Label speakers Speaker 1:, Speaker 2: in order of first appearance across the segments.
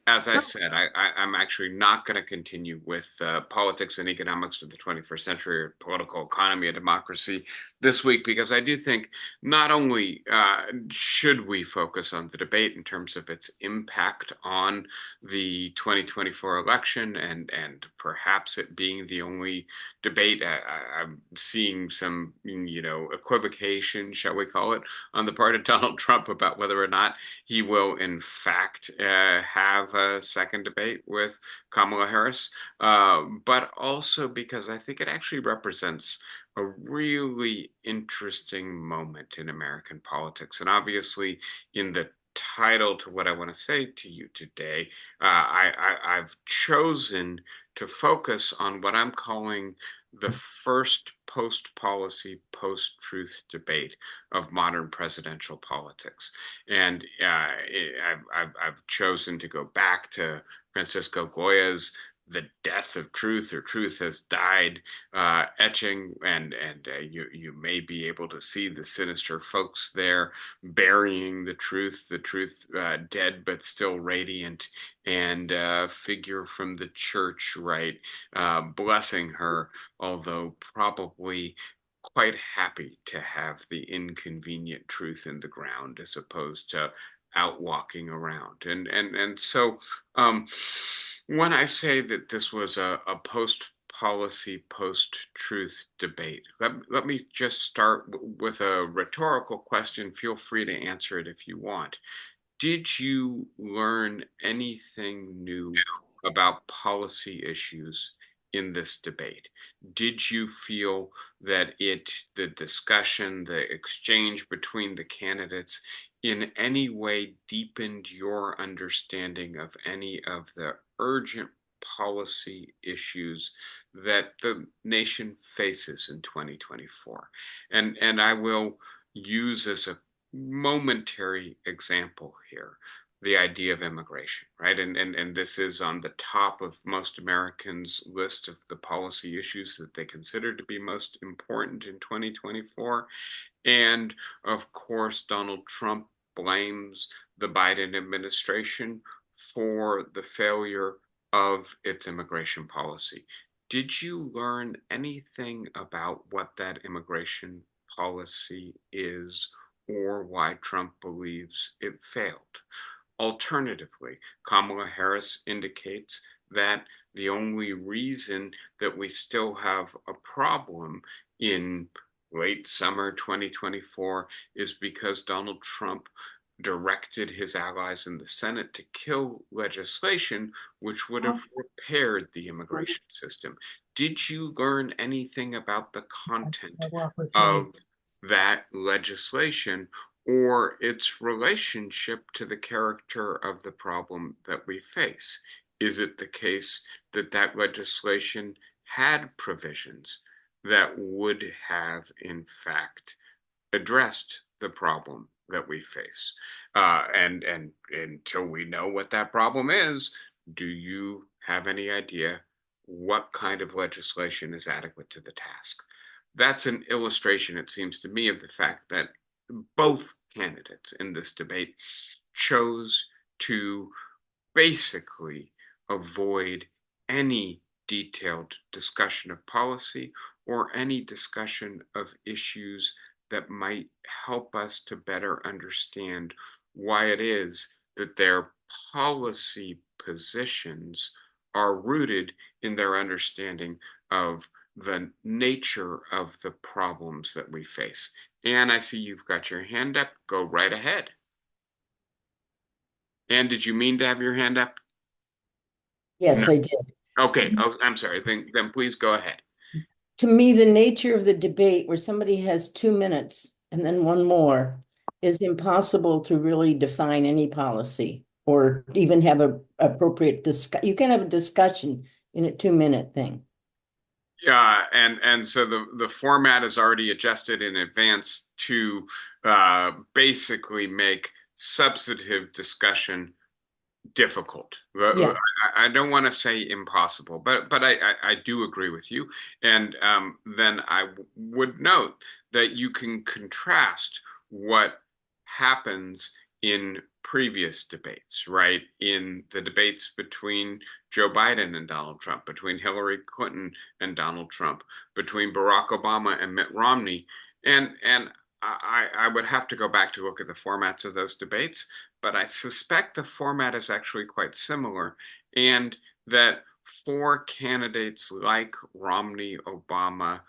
Speaker 1: As I said, I'm actually not going to continue with politics and economics of the 21st century or political economy of democracy this week because I do think not only should we focus on the debate in terms of its impact on the 2024 election and perhaps it being the only debate. I'm seeing some, equivocation, shall we call it, on the part of Donald Trump about whether or not he will, in fact, have a second debate with Kamala Harris, but also because I think it actually represents a really interesting moment in American politics. And obviously, in the title to what I want to say to you today, I've chosen to focus on what I'm calling the first post-policy, post-truth debate of modern presidential politics. And I've chosen to go back to Francisco Goya's "The Death of Truth" or "Truth Has Died" etching, and you may be able to see the sinister folks there burying the truth dead but still radiant, and a figure from the church, right, blessing her, although probably quite happy to have the inconvenient truth in the ground as opposed to out walking around. And so when I say that this was a post policy, post truth debate, let me just start with a rhetorical question. Feel free to answer it if you want. Did you learn anything new about policy issues in this debate? Did you feel that the discussion, the exchange between the candidates in any way deepened your understanding of any of the urgent policy issues that the nation faces in 2024? And I will use as a momentary example here the idea of immigration, right? And this is on the top of most Americans' list of the policy issues that they consider to be most important in 2024. And of course, Donald Trump blames the Biden administration for the failure of its immigration policy. Did you learn anything about what that immigration policy is or why Trump believes it failed? Alternatively, Kamala Harris indicates that the only reason that we still have a problem in late summer 2024 is because Donald Trump directed his allies in the Senate to kill legislation which would have repaired the immigration system. Did you learn anything about the content of that legislation or its relationship to the character of the problem that we face? Is it the case that that legislation had provisions that would have, in fact, addressed the problem that we face? And until we know what that problem is, do you have any idea what kind of legislation is adequate to the task? That's an illustration, it seems to me, of the fact that both candidates in this debate chose to basically avoid any detailed discussion of policy or any discussion of issues that might help us to better understand why it is that their policy positions are rooted in their understanding of the nature of the problems that we face. Anne, I see you've got your hand up. Go right ahead. Anne, did you mean to have your hand up?
Speaker 2: Yes,
Speaker 1: No.
Speaker 2: I did.
Speaker 1: Okay. Oh, I'm sorry. Then please go ahead.
Speaker 2: To me, the nature of the debate where somebody has 2 minutes and then one more is impossible to really define any policy or even have a appropriate discuss. You can have a discussion in a 2 minute thing.
Speaker 1: Yeah, and so the format is already adjusted in advance to basically make substantive discussion difficult.
Speaker 2: Yeah.
Speaker 1: I don't want to say impossible, but I do agree with you. And then I would note that you can contrast what happens in previous debates, right? In the debates between Joe Biden and Donald Trump, between Hillary Clinton and Donald Trump, between Barack Obama and Mitt Romney. And I would have to go back to look at the formats of those debates, but I suspect the format is actually quite similar, and that for candidates like Romney, Obama,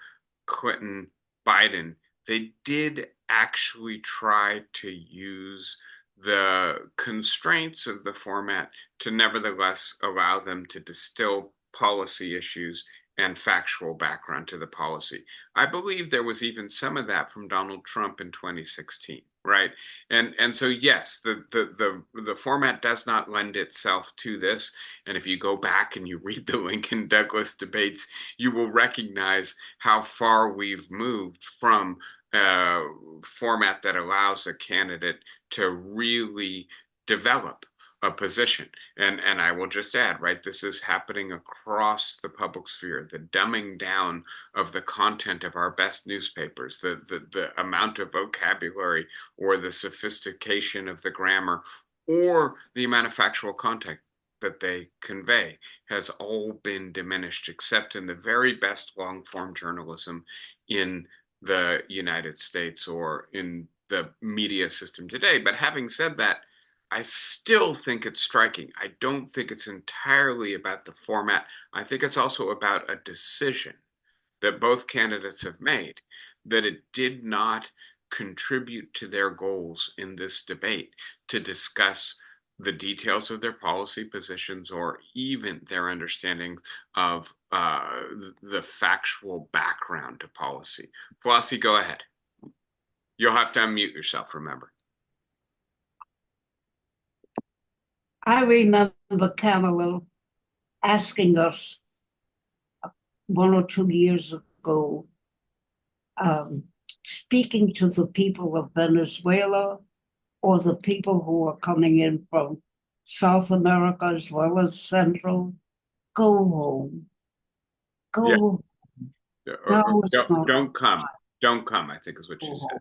Speaker 1: Clinton, Biden, they did actually try to use the constraints of the format to nevertheless allow them to distill policy issues and factual background to the policy. I believe there was even some of that from Donald Trump in 2016, right? And so yes, the format does not lend itself to this. And if you go back and you read the Lincoln Douglas debates, you will recognize how far we've moved from a format that allows a candidate to really develop a position. And I will just add, right, this is happening across the public sphere, the dumbing down of the content of our best newspapers, the amount of vocabulary or the sophistication of the grammar or the amount of factual content that they convey has all been diminished, except in the very best long form journalism in the United States or in the media system today. But having said that, I still think it's striking. I don't think it's entirely about the format. I think it's also about a decision that both candidates have made, that it did not contribute to their goals in this debate to discuss the details of their policy positions or even their understanding of the factual background to policy. Flossie, go ahead. You'll have to unmute yourself, remember.
Speaker 3: I remember Kamala asking us 1 or 2 years ago, um, speaking to the people of Venezuela or the people who are coming in from South America as well as Central, go home.
Speaker 1: Yeah.
Speaker 3: Go. No, it's not.
Speaker 1: Don't come. Don't come, I think is what she said.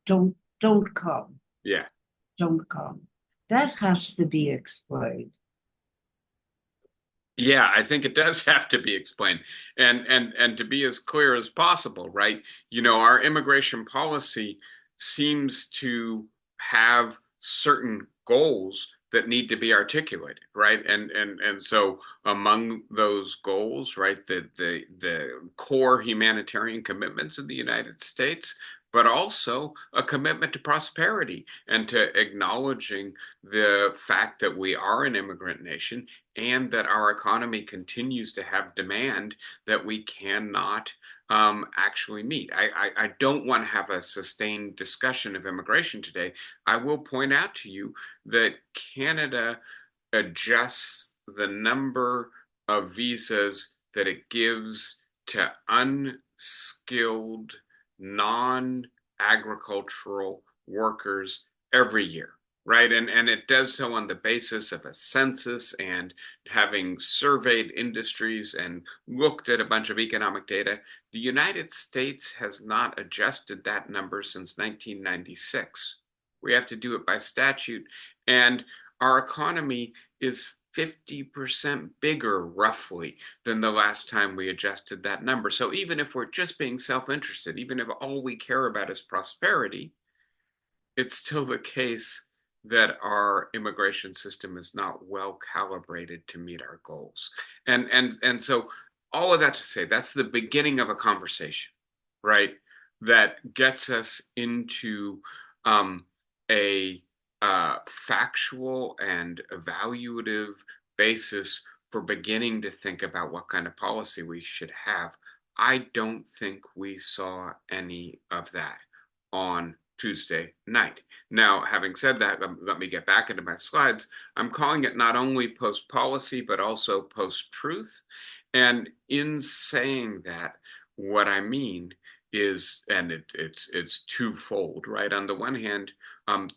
Speaker 3: Don't come.
Speaker 1: Yeah.
Speaker 3: Don't come. That has to be explained.
Speaker 1: Yeah, I think it does have to be explained. And to be as clear as possible, right? You know, our immigration policy seems to have certain goals that need to be articulated, right? And so among those goals, right, the core humanitarian commitments of the United States, but also a commitment to prosperity and to acknowledging the fact that we are an immigrant nation and that our economy continues to have demand that we cannot actually meet. I don't want to have a sustained discussion of immigration today. I will point out to you that Canada adjusts the number of visas that it gives to unskilled, non-agricultural workers every year, right? And it does so on the basis of a census and having surveyed industries and looked at a bunch of economic data. The United States has not adjusted that number since 1996. We have to do it by statute. And our economy is 50% bigger, roughly, than the last time we adjusted that number. So even if we're just being self-interested, even if all we care about is prosperity, it's still the case that our immigration system is not well calibrated to meet our goals. And so all of that to say, that's the beginning of a conversation, right? That gets us into a factual and evaluative basis for beginning to think about what kind of policy we should have. I don't think we saw any of that on Tuesday night. Now, having said that, let me get back into my slides. I'm calling it not only post policy, but also post truth. And in saying that, what I mean is, and it's twofold, right? On the one hand,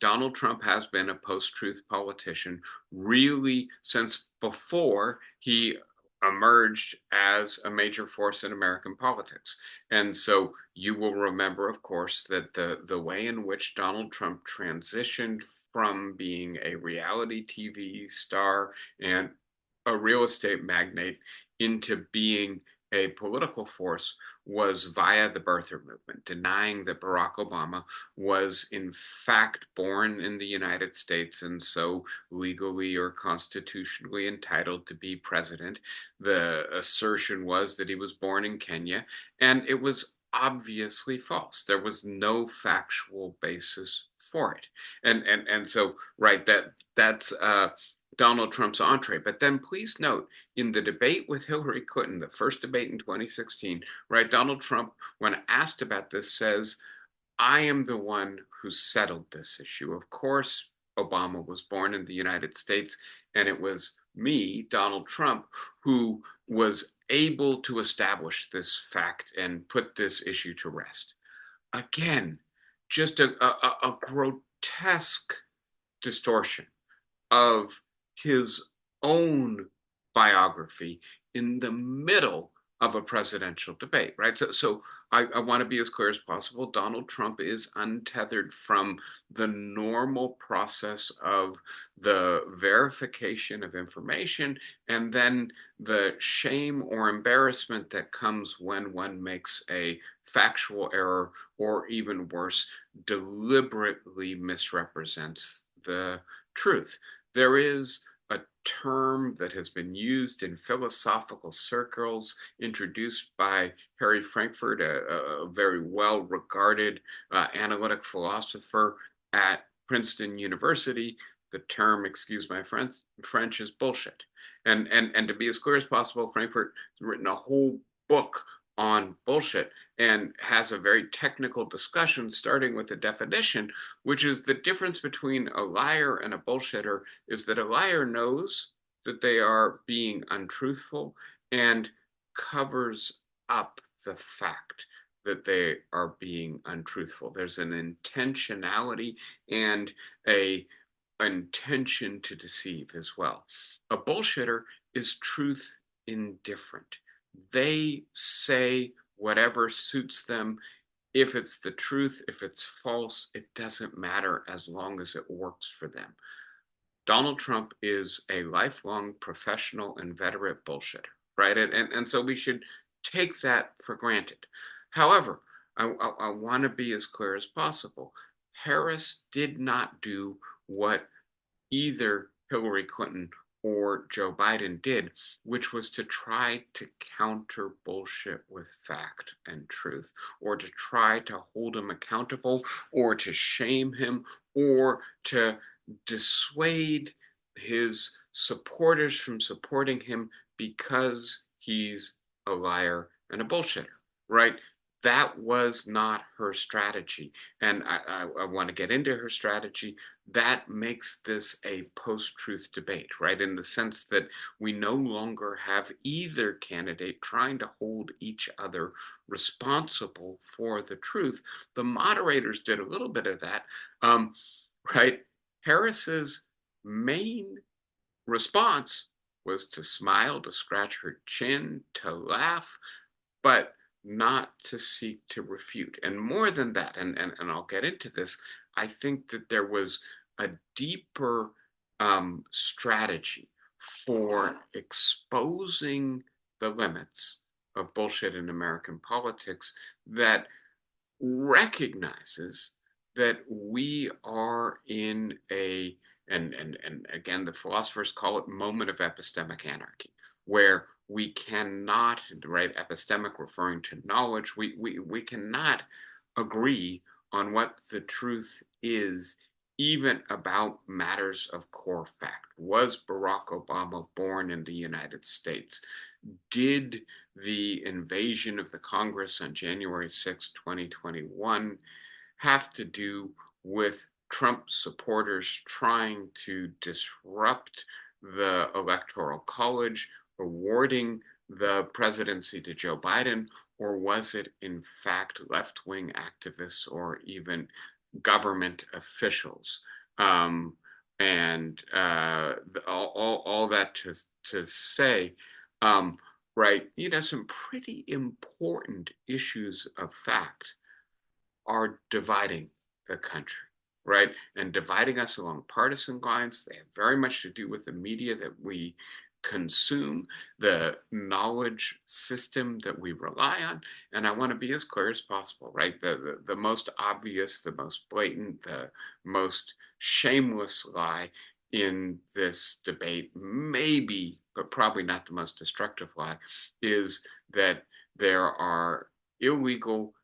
Speaker 1: Donald Trump has been a post-truth politician really since before he emerged as a major force in American politics. And so you will remember, of course, that the way in which Donald Trump transitioned from being a reality TV star and a real estate magnate into being a political force was via the birther movement, denying that Barack Obama was in fact born in the United States and so legally or constitutionally entitled to be president. The assertion was that he was born in Kenya, and it was obviously false. There was no factual basis for it. And so right, that's Donald Trump's entree. But then please note, in the debate with Hillary Clinton, the first debate in 2016, right, Donald Trump, when asked about this, says, I am the one who settled this issue. Of course, Obama was born in the United States, and it was me, Donald Trump, who was able to establish this fact and put this issue to rest. Again, just a grotesque distortion of his own biography in the middle of a presidential debate, right? So I want to be as clear as possible. Donald Trump is untethered from the normal process of the verification of information and then the shame or embarrassment that comes when one makes a factual error or even worse, deliberately misrepresents the truth. There is a term that has been used in philosophical circles, introduced by Harry Frankfurt, a very well regarded analytic philosopher at Princeton University. The term, excuse my French, is bullshit. And to be as clear as possible, Frankfurt has written a whole book on bullshit and has a very technical discussion starting with a definition, which is the difference between a liar and a bullshitter is that a liar knows that they are being untruthful and covers up the fact that they are being untruthful. There's an intentionality and a intention to deceive as well. A bullshitter is truth indifferent. They say whatever suits them. If it's the truth, if it's false, it doesn't matter as long as it works for them. Donald Trump is a lifelong professional and veteran bullshitter, right? And so we should take that for granted. However, I want to be as clear as possible. Harris did not do what either Hillary Clinton or Joe Biden did, which was to try to counter bullshit with fact and truth, or to try to hold him accountable, or to shame him, or to dissuade his supporters from supporting him because he's a liar and a bullshitter, right? That was not her strategy. And I want to get into her strategy. That makes this a post-truth debate, right? In the sense that we no longer have either candidate trying to hold each other responsible for the truth. The moderators did a little bit of that, right? Harris's main response was to smile, to scratch her chin, to laugh, but not to seek to refute. And more than that, and I'll get into this, I think that there was a deeper strategy for exposing the limits of bullshit in American politics that recognizes that we are in a and again the philosophers call it moment of epistemic anarchy, where we cannot, right, epistemic referring to knowledge, we cannot agree on what the truth is, even about matters of core fact. Was Barack Obama born in the United States? Did the invasion of the Congress on January 6, 2021 have to do with Trump supporters trying to disrupt the Electoral College, awarding the presidency to Joe Biden, or was it in fact left-wing activists or even government officials? And all that to say, right, some pretty important issues of fact are dividing the country, right? And dividing us along partisan lines. They have very much to do with the media that we consume, the knowledge system that we rely on. And I want to be as clear as possible, right? The most obvious, the most blatant, the most shameless lie in this debate, maybe, but probably not the most destructive lie, is that there are illegal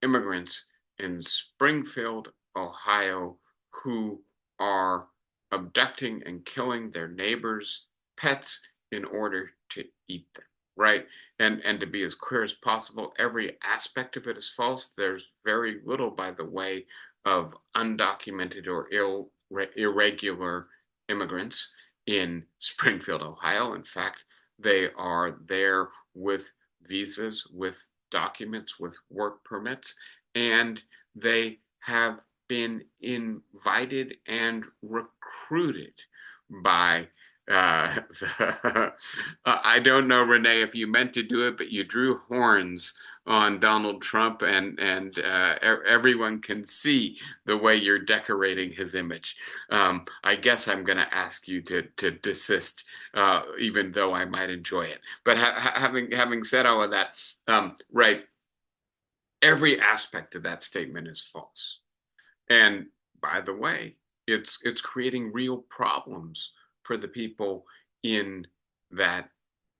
Speaker 1: immigrants in Springfield, Ohio, who are abducting and killing their neighbors' pets in order to eat them, right? And to be as clear as possible, every aspect of it is false. There's very little, by the way, of undocumented or irregular immigrants in Springfield, Ohio. In fact, they are there with visas, with documents, with work permits, and they have been invited and recruited by I don't know, Renee, if you meant to do it, but you drew horns on Donald Trump, and everyone can see the way you're decorating his image. I guess I'm going to ask you to desist, even though I might enjoy it. But having said all of that, right, every aspect of that statement is false. And by the way, it's creating real problems for the people in that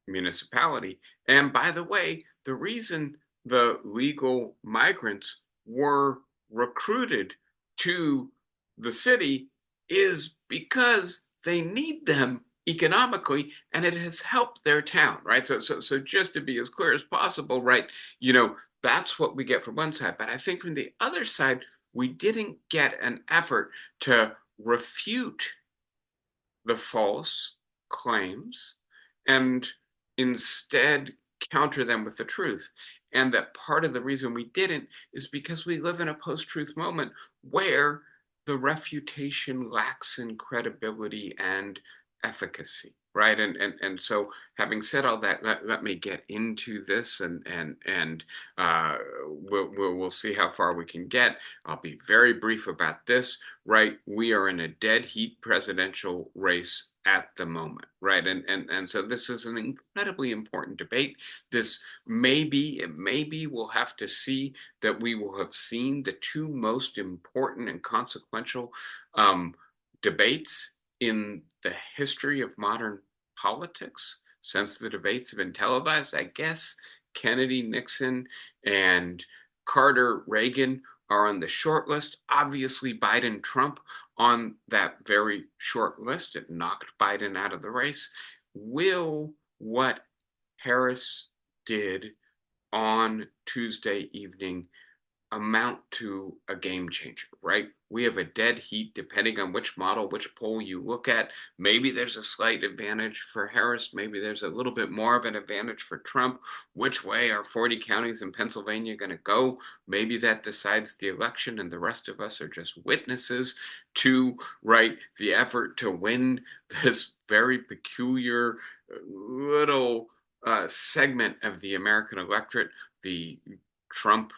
Speaker 1: municipality. And by the way, the reason the legal migrants were recruited to the city is because they need them economically, and it has helped their town, right? So just to be as clear as possible, right, that's what we get from one side. But I think from the other side, we didn't get an effort to refute the false claims and instead counter them with the truth. And that part of the reason we didn't is because we live in a post-truth moment where the refutation lacks in credibility and efficacy, right? And so, having said all that, let me get into this, and we'll see how far we can get. I'll be very brief about this, right? We are in a dead heat presidential race at the moment, right? And so this is an incredibly important debate. This maybe we'll have to see that we will have seen the two most important and consequential debates in the history of modern politics since the debates have been televised. I guess Kennedy, Nixon, and Carter, Reagan are on the short list. Obviously, Biden, Trump on that very short list. It knocked Biden out of the race. Will what Harris did on Tuesday evening amount to a game changer, right? We have a dead heat depending on which model, which poll you look at. Maybe there's a slight advantage for Harris. Maybe there's a little bit more of an advantage for Trump. Which way are 40 counties in Pennsylvania going to go? Maybe that decides the election, and the rest of us are just witnesses to, right, the effort to win this very peculiar little segment of the American electorate, the Trump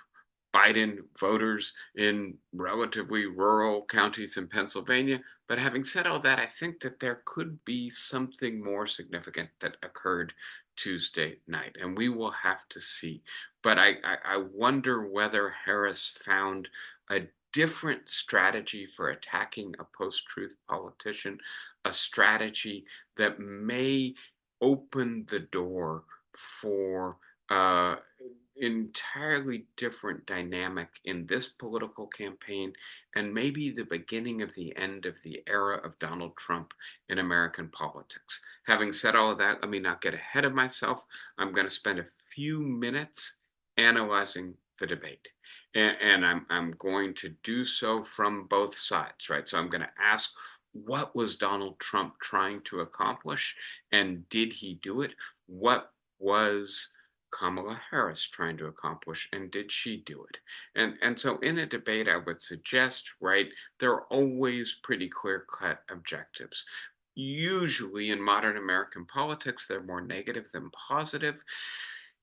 Speaker 1: Biden voters in relatively rural counties in Pennsylvania. But having said all that, I think that there could be something more significant that occurred Tuesday night, and we will have to see. But I wonder whether Harris found a different strategy for attacking a post-truth politician, a strategy that may open the door for entirely different dynamic in this political campaign, and maybe the beginning of the end of the era of Donald Trump in American politics. Having said all of that, let me not get ahead of myself. I'm going to spend a few minutes analyzing the debate. And I'm going to do so from both sides, right? So I'm going to ask, what was Donald Trump trying to accomplish, and did he do it? What was Kamala Harris trying to accomplish, and did she do it? And so in a debate, I would suggest, right, there are always pretty clear-cut objectives. usually in modern American politics, they're more negative than positive.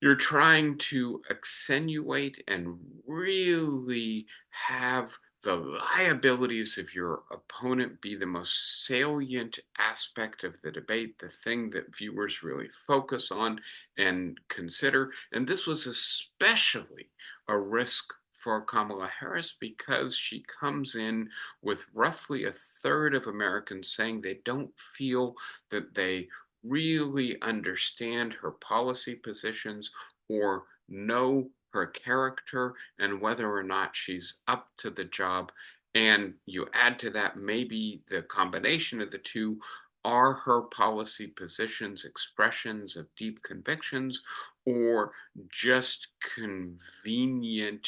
Speaker 1: You're trying to accentuate and really have the liabilities of your opponent be the most salient aspect of the debate, the thing that viewers really focus on and consider. And this was especially a risk for Kamala Harris because she comes in with roughly a third of Americans saying they don't feel that they really understand her policy positions or know her character and whether or not she's up to the job. And you add to that maybe the combination of the two are her policy positions expressions of deep convictions or just convenient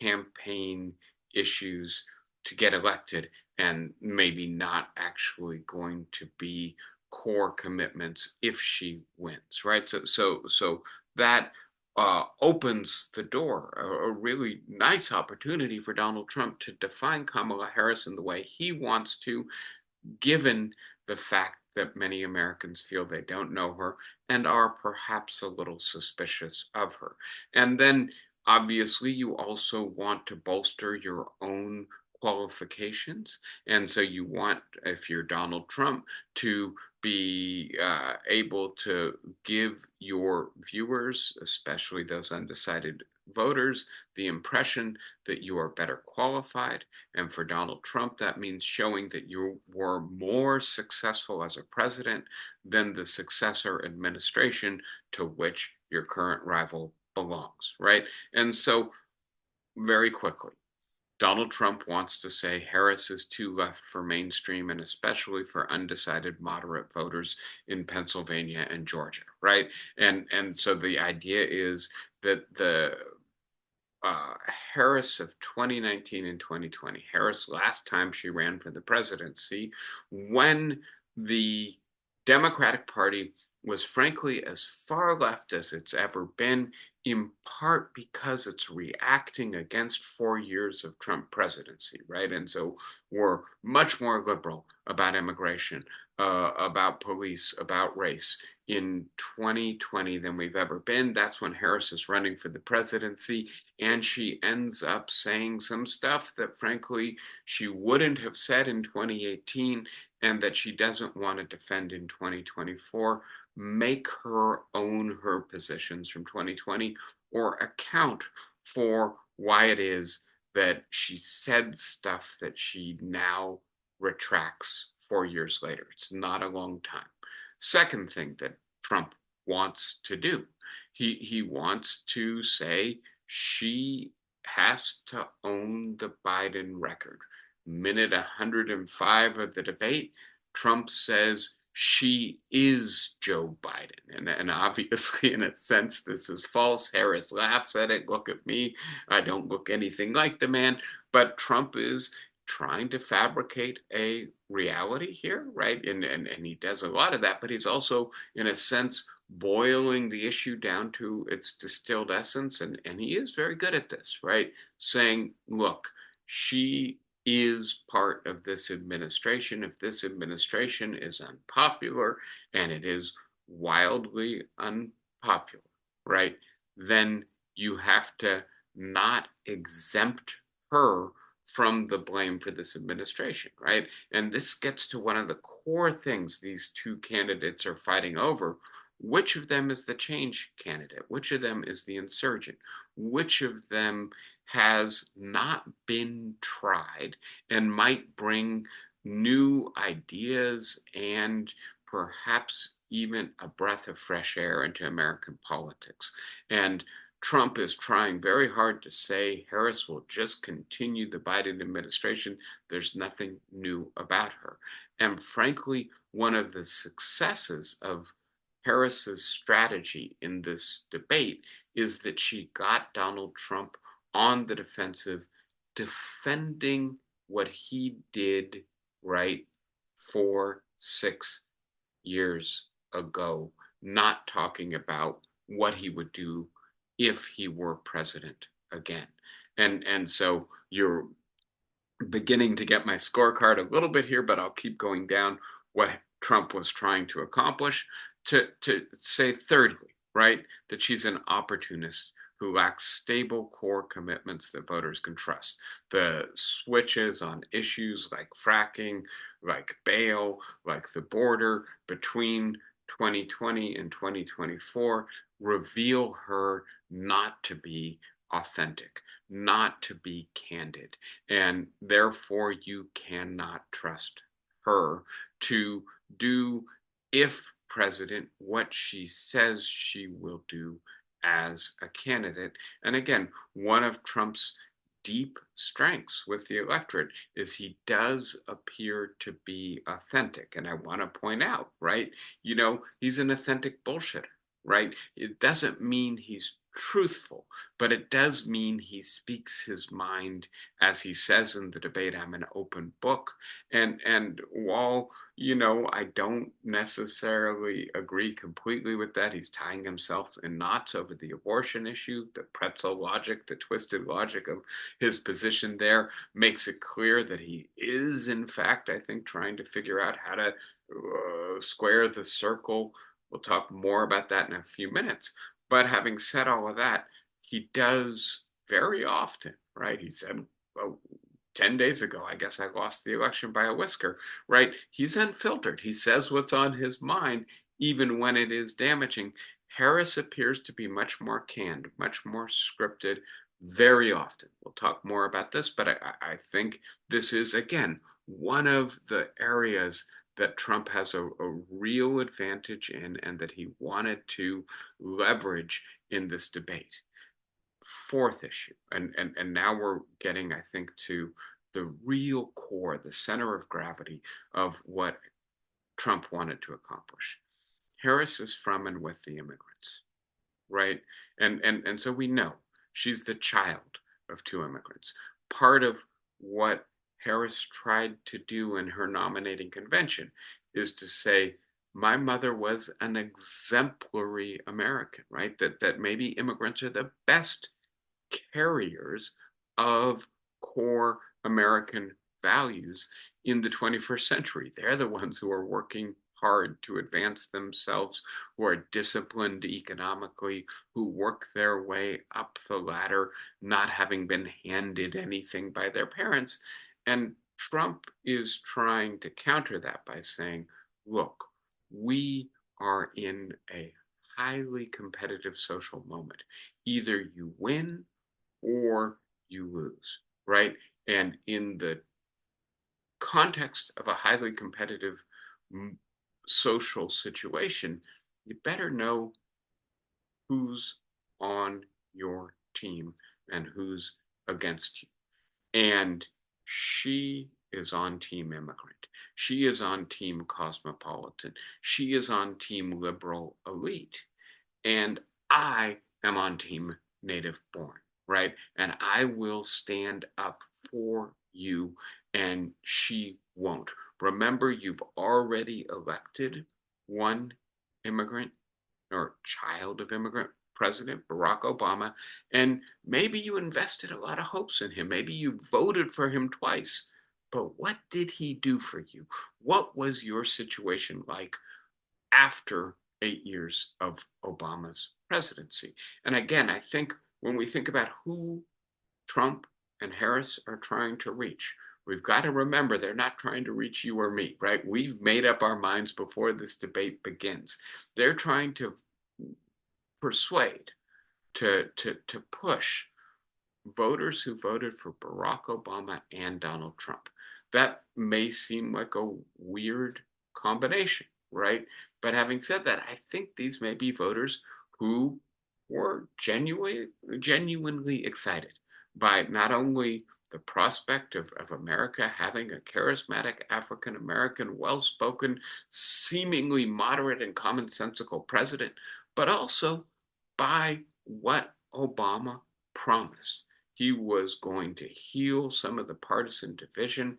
Speaker 1: campaign issues to get elected and maybe not actually going to be core commitments if she wins, right? So that opens the door, a really nice opportunity for Donald Trump to define Kamala Harris in the way he wants to, given the fact that many Americans feel they don't know her and are perhaps a little suspicious of her. And then obviously you also want to bolster your own qualifications. And so you want, if you're Donald Trump, to be able to give your viewers, especially those undecided voters, the impression that you are better qualified. And for Donald Trump, that means showing that you were more successful as a president than the successor administration to which your current rival belongs, right? And so, very quickly, Donald Trump wants to say Harris is too left for mainstream and especially for undecided moderate voters in Pennsylvania and Georgia, right? And so the idea is that the Harris of 2019 and 2020, Harris last time she ran for the presidency, when the Democratic Party was frankly as far left as it's ever been, in part because it's reacting against 4 years of Trump presidency, right? And so we're much more liberal about immigration, about police, about race in 2020 than we've ever been. That's when Harris is running for the presidency, and she ends up saying some stuff that frankly she wouldn't have said in 2018 and that she doesn't want to defend in 2024, make her own her positions from 2020 or account for why it is that she said stuff that she now retracts 4 years later. It's not a long time. Second thing that Trump wants to do, he wants to say she has to own the Biden record. Minute 105 of the debate, Trump says she is Joe Biden. And obviously, in a sense, this is false. Harris laughs at it. Look at me. I don't look anything like the man. But Trump is trying to fabricate a reality here, right? And he does a lot of that, but he's also, in a sense, boiling the issue down to its distilled essence. And he is very good at this, right? Saying, look, she is part of this administration. If this administration is unpopular, and it is wildly unpopular, right, then you have to not exempt her from the blame for this administration, right? And this gets to one of the core things these two candidates are fighting over. Which of them is the change candidate? Which of them is the insurgent? Which of them has not been tried and might bring new ideas and perhaps even a breath of fresh air into American politics? And Trump is trying very hard to say Harris will just continue the Biden administration. There's nothing new about her. And frankly, one of the successes of Harris's strategy in this debate is that she got Donald Trump on the defensive, defending what he did right 4, 6 years ago, not talking about what he would do if he were president again. And so you're beginning to get my scorecard a little bit here, but I'll keep going down. What Trump was trying to accomplish, to say thirdly, right, that she's an opportunist who lacks stable core commitments that voters can trust. The switches on issues like fracking, like bail, like the border between 2020 and 2024 reveal her not to be authentic, not to be candid, and therefore you cannot trust her to do, if president, what she says she will do as a candidate. And again, one of Trump's deep strengths with the electorate is he does appear to be authentic. And I want to point out, right, he's an authentic bullshitter, right? It doesn't mean he's truthful, but it does mean he speaks his mind. As he says in the debate, I'm an open book. And while I don't necessarily agree completely with that. He's tying himself in knots over the abortion issue. The pretzel logic, the twisted logic of his position there makes it clear that he is, in fact, I think, trying to figure out how to square the circle. We'll talk more about that in a few minutes. But having said all of that, he does very often, right? He said, well, 10 days ago, I guess I lost the election by a whisker, right? He's unfiltered. He says what's on his mind, even when it is damaging. Harris appears to be much more canned, much more scripted very often. We'll talk more about this, but I think this is, again, one of the areas that Trump has a real advantage in and that he wanted to leverage in this debate. Fourth issue, and now we're getting, I think, to the real core, the center of gravity of what Trump wanted to accomplish. Harris is from and with the immigrants, right? And so we know she's the child of two immigrants. Part of what Harris tried to do in her nominating convention is to say, my mother was an exemplary American, right? That maybe immigrants are the best carriers of core American values in the 21st century. They're the ones who are working hard to advance themselves, who are disciplined economically, who work their way up the ladder, not having been handed anything by their parents. And Trump is trying to counter that by saying, look, we are in a highly competitive social moment. Either you win or you lose, right? And in the context of a highly competitive social situation, you better know who's on your team and who's against you. And she is on team immigrant. She is on team cosmopolitan. She is on team liberal elite. And I am on team native born, right? And I will stand up for you, and she won't. Remember, you've already elected one immigrant or child of immigrant president, Barack Obama, and maybe you invested a lot of hopes in him. Maybe you voted for him twice. But what did he do for you? What was your situation like after 8 years of Obama's presidency? And again, I think when we think about who Trump and Harris are trying to reach, we've got to remember they're not trying to reach you or me, right? We've made up our minds before this debate begins. They're trying to persuade, to push voters who voted for Barack Obama and Donald Trump. That may seem like a weird combination, right? But having said that, I think these may be voters who were genuinely excited by not only the prospect of America having a charismatic African American, well spoken, seemingly moderate and commonsensical president, but also by what Obama promised. He was going to heal some of the partisan division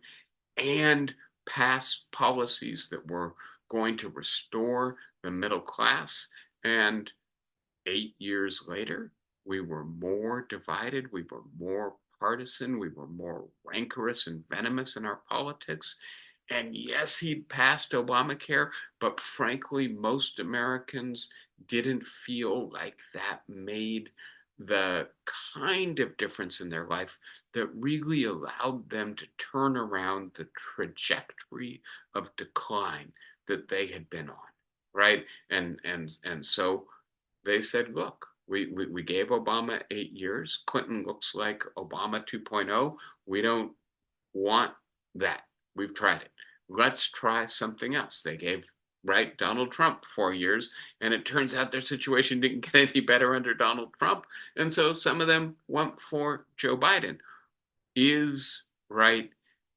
Speaker 1: and pass policies that were going to restore the middle class. And 8 years later, we were more divided, we were more partisan, we were more rancorous and venomous in our politics. And yes, he passed Obamacare, but frankly, most Americans didn't feel like that made the kind of difference in their life that really allowed them to turn around the trajectory of decline that they had been on, right? And so they said, look, we gave Obama 8 years. Clinton looks like Obama 2.0. We don't want that. We've tried it. Let's try something else. They gave Donald Trump 4 years, and it turns out their situation didn't get any better under Donald Trump, and so some of them went for Joe Biden. Is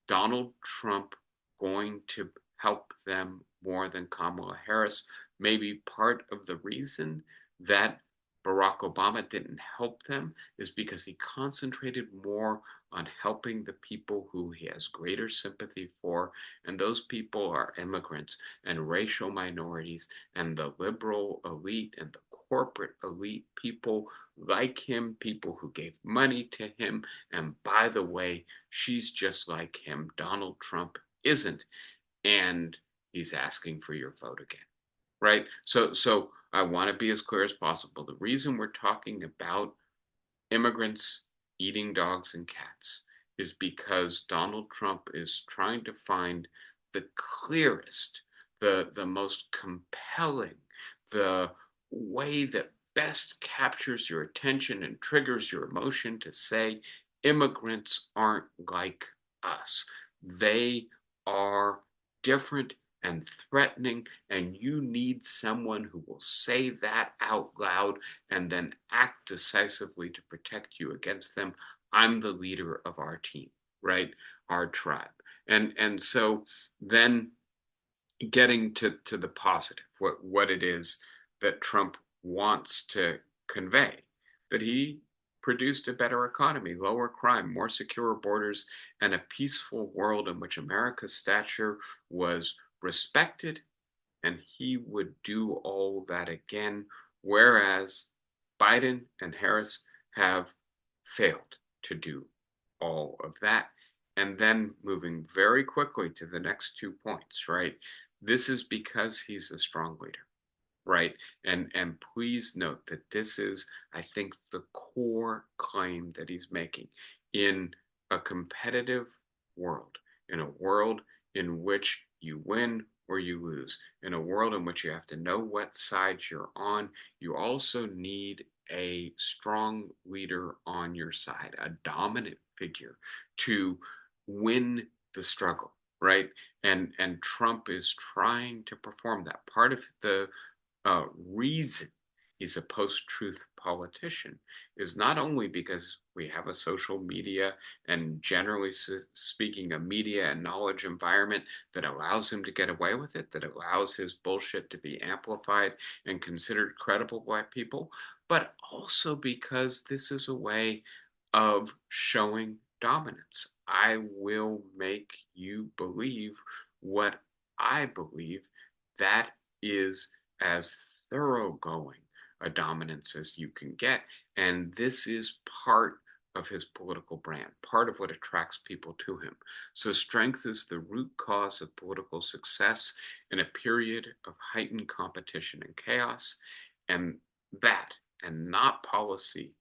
Speaker 1: Donald Trump going to help them more than Kamala Harris? Maybe part of the reason that Barack Obama didn't help them is because he concentrated more on helping the people who he has greater sympathy for, and those people are immigrants and racial minorities and the liberal elite and the corporate elite, people like him, people who gave money to him. And by the way, she's just like him. Donald Trump isn't, and he's asking for your vote again, right? So I want to be as clear as possible. The reason we're talking about immigrants eating dogs and cats is because Donald Trump is trying to find the clearest, the most compelling, the way that best captures your attention and triggers your emotion to say immigrants aren't like us. They are different and threatening, and you need someone who will say that out loud and then act decisively to protect you against them. I'm the leader of our team, right? Our tribe. And so then getting to the positive, what it is that Trump wants to convey, that he produced a better economy, lower crime, more secure borders, and a peaceful world in which America's stature was respected, and he would do all that again, whereas Biden and Harris have failed to do all of that. And then moving very quickly to the next 2 points, right? This is because he's a strong leader, right? And please note that this is, I think, the core claim that he's making in a competitive world, in a world in which you win or you lose, in a world in which you have to know what side you're on. You also need a strong leader on your side, a dominant figure to win the struggle, right? And Trump is trying to perform that. Part of the reason he's a post-truth politician is not only because we have a social media and generally speaking a media and knowledge environment that allows him to get away with it, that allows his bullshit to be amplified and considered credible by people, but also because this is a way of showing dominance. I will make you believe what I believe. That is as thoroughgoing a dominance as you can get. And this is part of his political brand, part of what attracts people to him. So strength is the root cause of political success in a period of heightened competition and chaos. And that, and not policy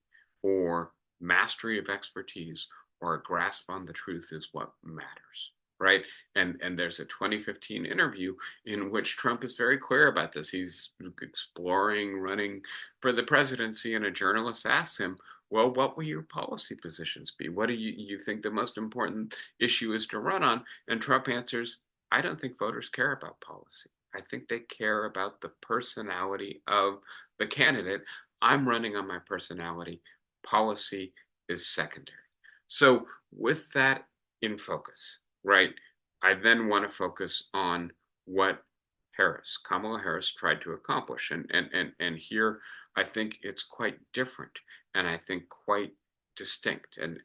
Speaker 1: or mastery of expertise or a grasp on the truth, is what matters, right? And there's a 2015 interview in which Trump is very clear about this. He's exploring running for the presidency, and a journalist asks him, well, what will your policy positions be? What do you think the most important issue is to run on? And Trump answers, I don't think voters care about policy. I think they care about the personality of the candidate. I'm running on my personality. Policy is secondary. So with that in focus, right, I then want to focus on what Kamala Harris tried to accomplish. And here I think it's quite different, and I think quite distinct. And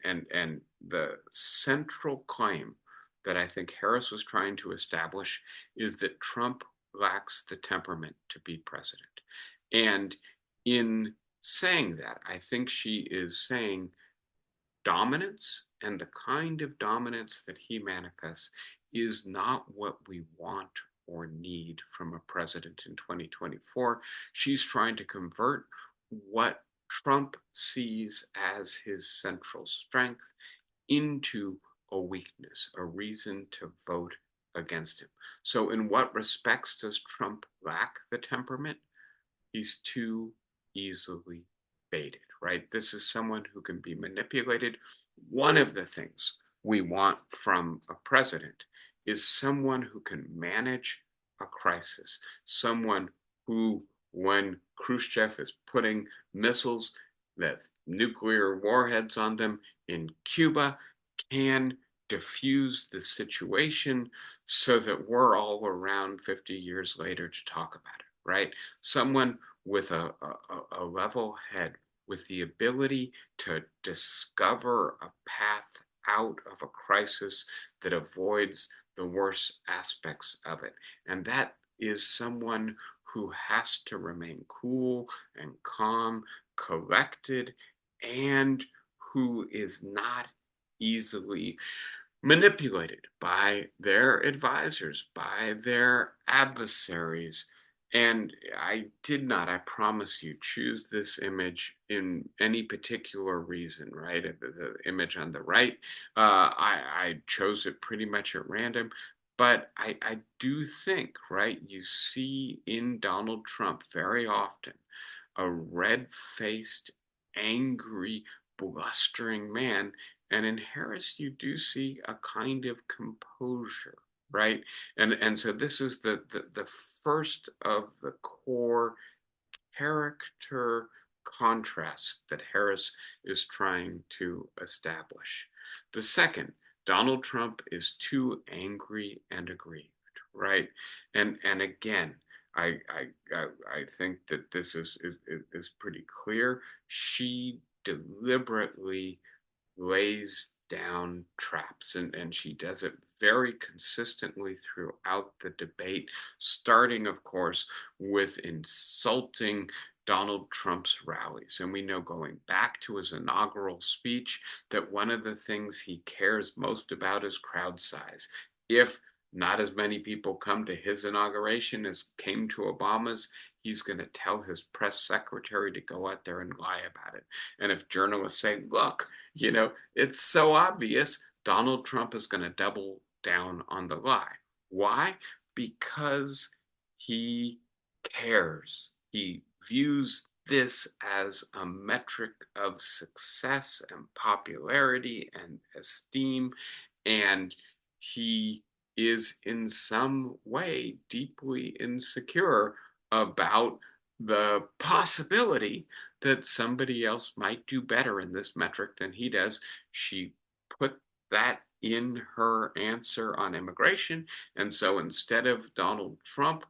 Speaker 1: the central claim that I think Harris was trying to establish is that Trump lacks the temperament to be president. And in saying that, I think she is saying dominance, and the kind of dominance that he manifests is not what we want or need from a president in 2024. She's trying to convert what Trump sees as his central strength into a weakness, a reason to vote against him. So, in what respects does Trump lack the temperament? He's too easily baited, right? This is someone who can be manipulated. One of the things we want from a president is someone who can manage a crisis, someone who, when Khrushchev is putting missiles with nuclear warheads on them in Cuba, can diffuse the situation so that we're all around 50 years later to talk about it, right? Someone with a level head, with the ability to discover a path out of a crisis that avoids the worst aspects of it. And that is someone who has to remain cool and calm, collected, and who is not easily manipulated by their advisors, by their adversaries. And I did not, I promise you, choose this image in any particular reason, right? The image on the right, I chose it pretty much at random. But I do think, right, you see in Donald Trump very often a red faced, angry, blustering man. And in Harris, you do see a kind of composure, right? And so this is the first of the core character contrasts that Harris is trying to establish. The second, Donald Trump is too angry and aggrieved, right? And again, I think that this is pretty clear. She deliberately lays down traps, and she does it very consistently throughout the debate, starting, of course, with insulting Donald Trump's rallies. And we know, going back to his inaugural speech, that one of the things he cares most about is crowd size. If not as many people come to his inauguration as came to Obama's, he's going to tell his press secretary to go out there and lie about it. And if journalists say, look, it's so obvious, Donald Trump is going to double down on the lie. Why? Because he cares. He views this as a metric of success and popularity and esteem, and he is in some way deeply insecure about the possibility that somebody else might do better in this metric than he does. She put that in her answer on immigration. And so instead of Donald Trump,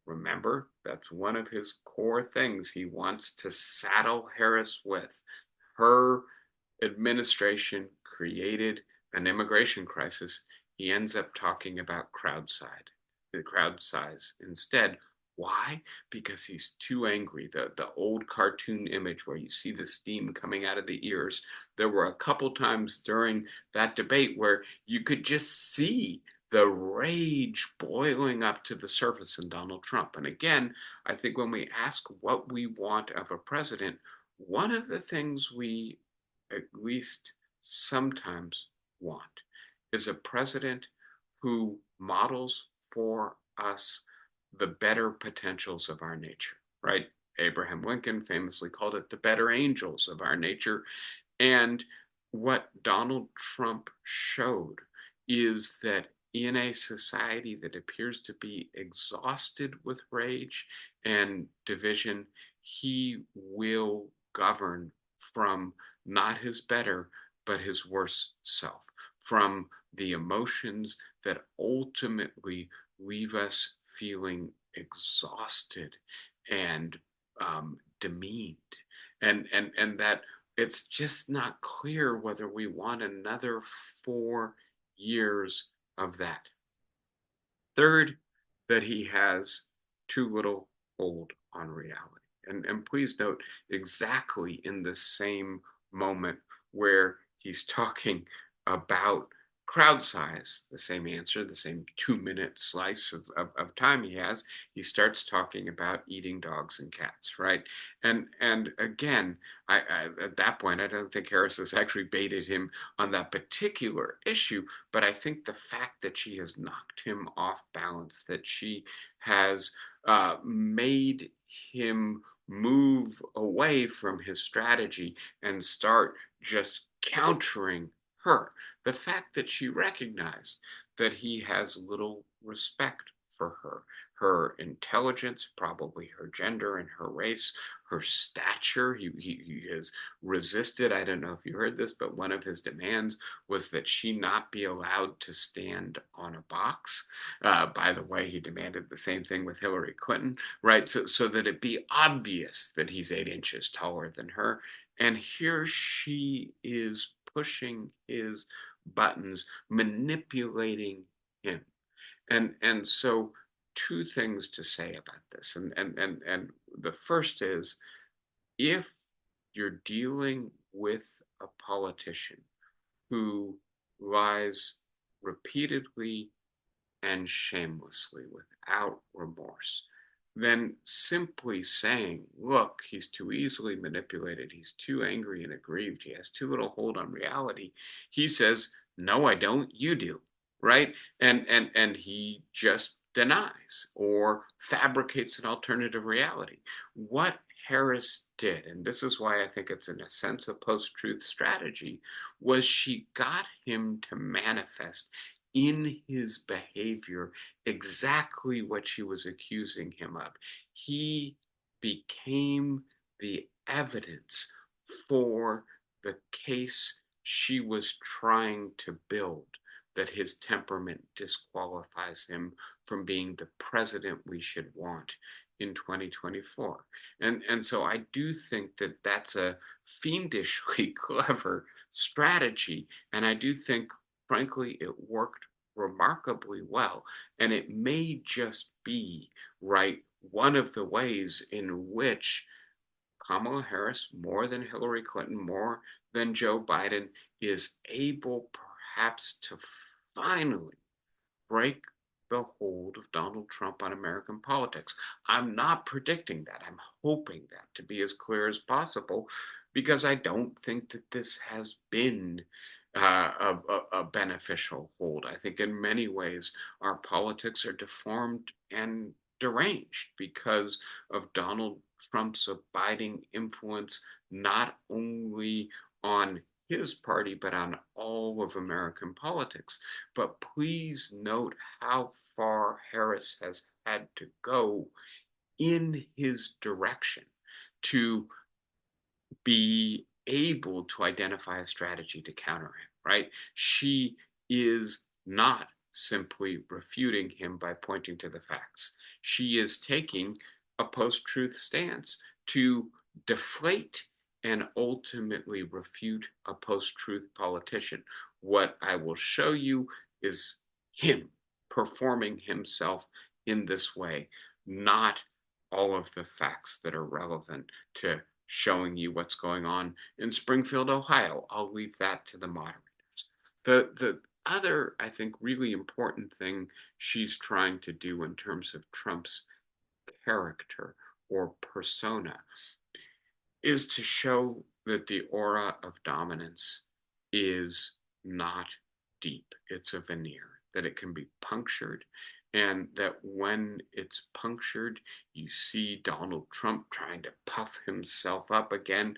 Speaker 1: remember, that's one of his core things he wants to saddle Harris with. Her administration created an immigration crisis. He ends up talking about the crowd size instead. Why? Because he's too angry. The old cartoon image where you see the steam coming out of the ears. There were a couple times during that debate where you could just see the rage boiling up to the surface in Donald Trump. And again, I think when we ask what we want of a president, one of the things we at least sometimes want is a president who models for us the better potentials of our nature, right? Abraham Lincoln famously called it the better angels of our nature. And what Donald Trump showed is that in a society that appears to be exhausted with rage and division, he will govern from not his better, but his worse self, from the emotions that ultimately leave us feeling exhausted and demeaned, and that it's just not clear whether we want another 4 years of that. Third, that he has too little hold on reality. And please note, exactly in the same moment where he's talking about crowd size, the same answer, the same 2-minute slice of time he has, he starts talking about eating dogs and cats, right? And again, at that point, I don't think Harris has actually baited him on that particular issue, but I think the fact that she has knocked him off balance, that she has made him move away from his strategy and start just countering her. The fact that she recognized that he has little respect for her intelligence, probably her gender and her race, her stature. He has resisted. I don't know if you heard this, but one of his demands was that she not be allowed to stand on a box. By the way, he demanded the same thing with Hillary Clinton, right? So that it be obvious that he's 8 inches taller than her. And here she is pushing his buttons, manipulating him. And so two things to say about this. And the first is, if you're dealing with a politician who lies repeatedly and shamelessly without remorse, then simply saying, look, he's too easily manipulated, he's too angry and aggrieved, he has too little hold on reality, he says, no, I don't, you do, right? And he just denies or fabricates an alternative reality. What Harris did, and this is why I think it's in a sense a post-truth strategy, was she got him to manifest in his behavior exactly what she was accusing him of. He became the evidence for the case she was trying to build, that his temperament disqualifies him from being the president we should want in 2024. And so I do think that that's a fiendishly clever strategy. And I do think, frankly, it worked remarkably well. And it may just be, right, one of the ways in which Kamala Harris, more than Hillary Clinton, more than Joe Biden, is able perhaps to finally break the hold of Donald Trump on American politics. I'm not predicting that. I'm hoping that to be as clear as possible, because I don't think that this has been a beneficial hold. I think in many ways our politics are deformed and deranged because of Donald Trump's abiding influence, not only on his party, but on all of American politics. But please note how far Harris has had to go in his direction to be able to identify a strategy to counter him, right? She is not simply refuting him by pointing to the facts. She is taking a post-truth stance to deflate and ultimately refute a post-truth politician. What I will show you is him performing himself in this way, not all of the facts that are relevant to showing you what's going on in Springfield, Ohio. I'll leave that to the moderators. The other, I think, really important thing she's trying to do in terms of Trump's character or persona is to show that the aura of dominance is not deep. It's a veneer, that it can be punctured, and that when it's punctured, you see Donald Trump trying to puff himself up again.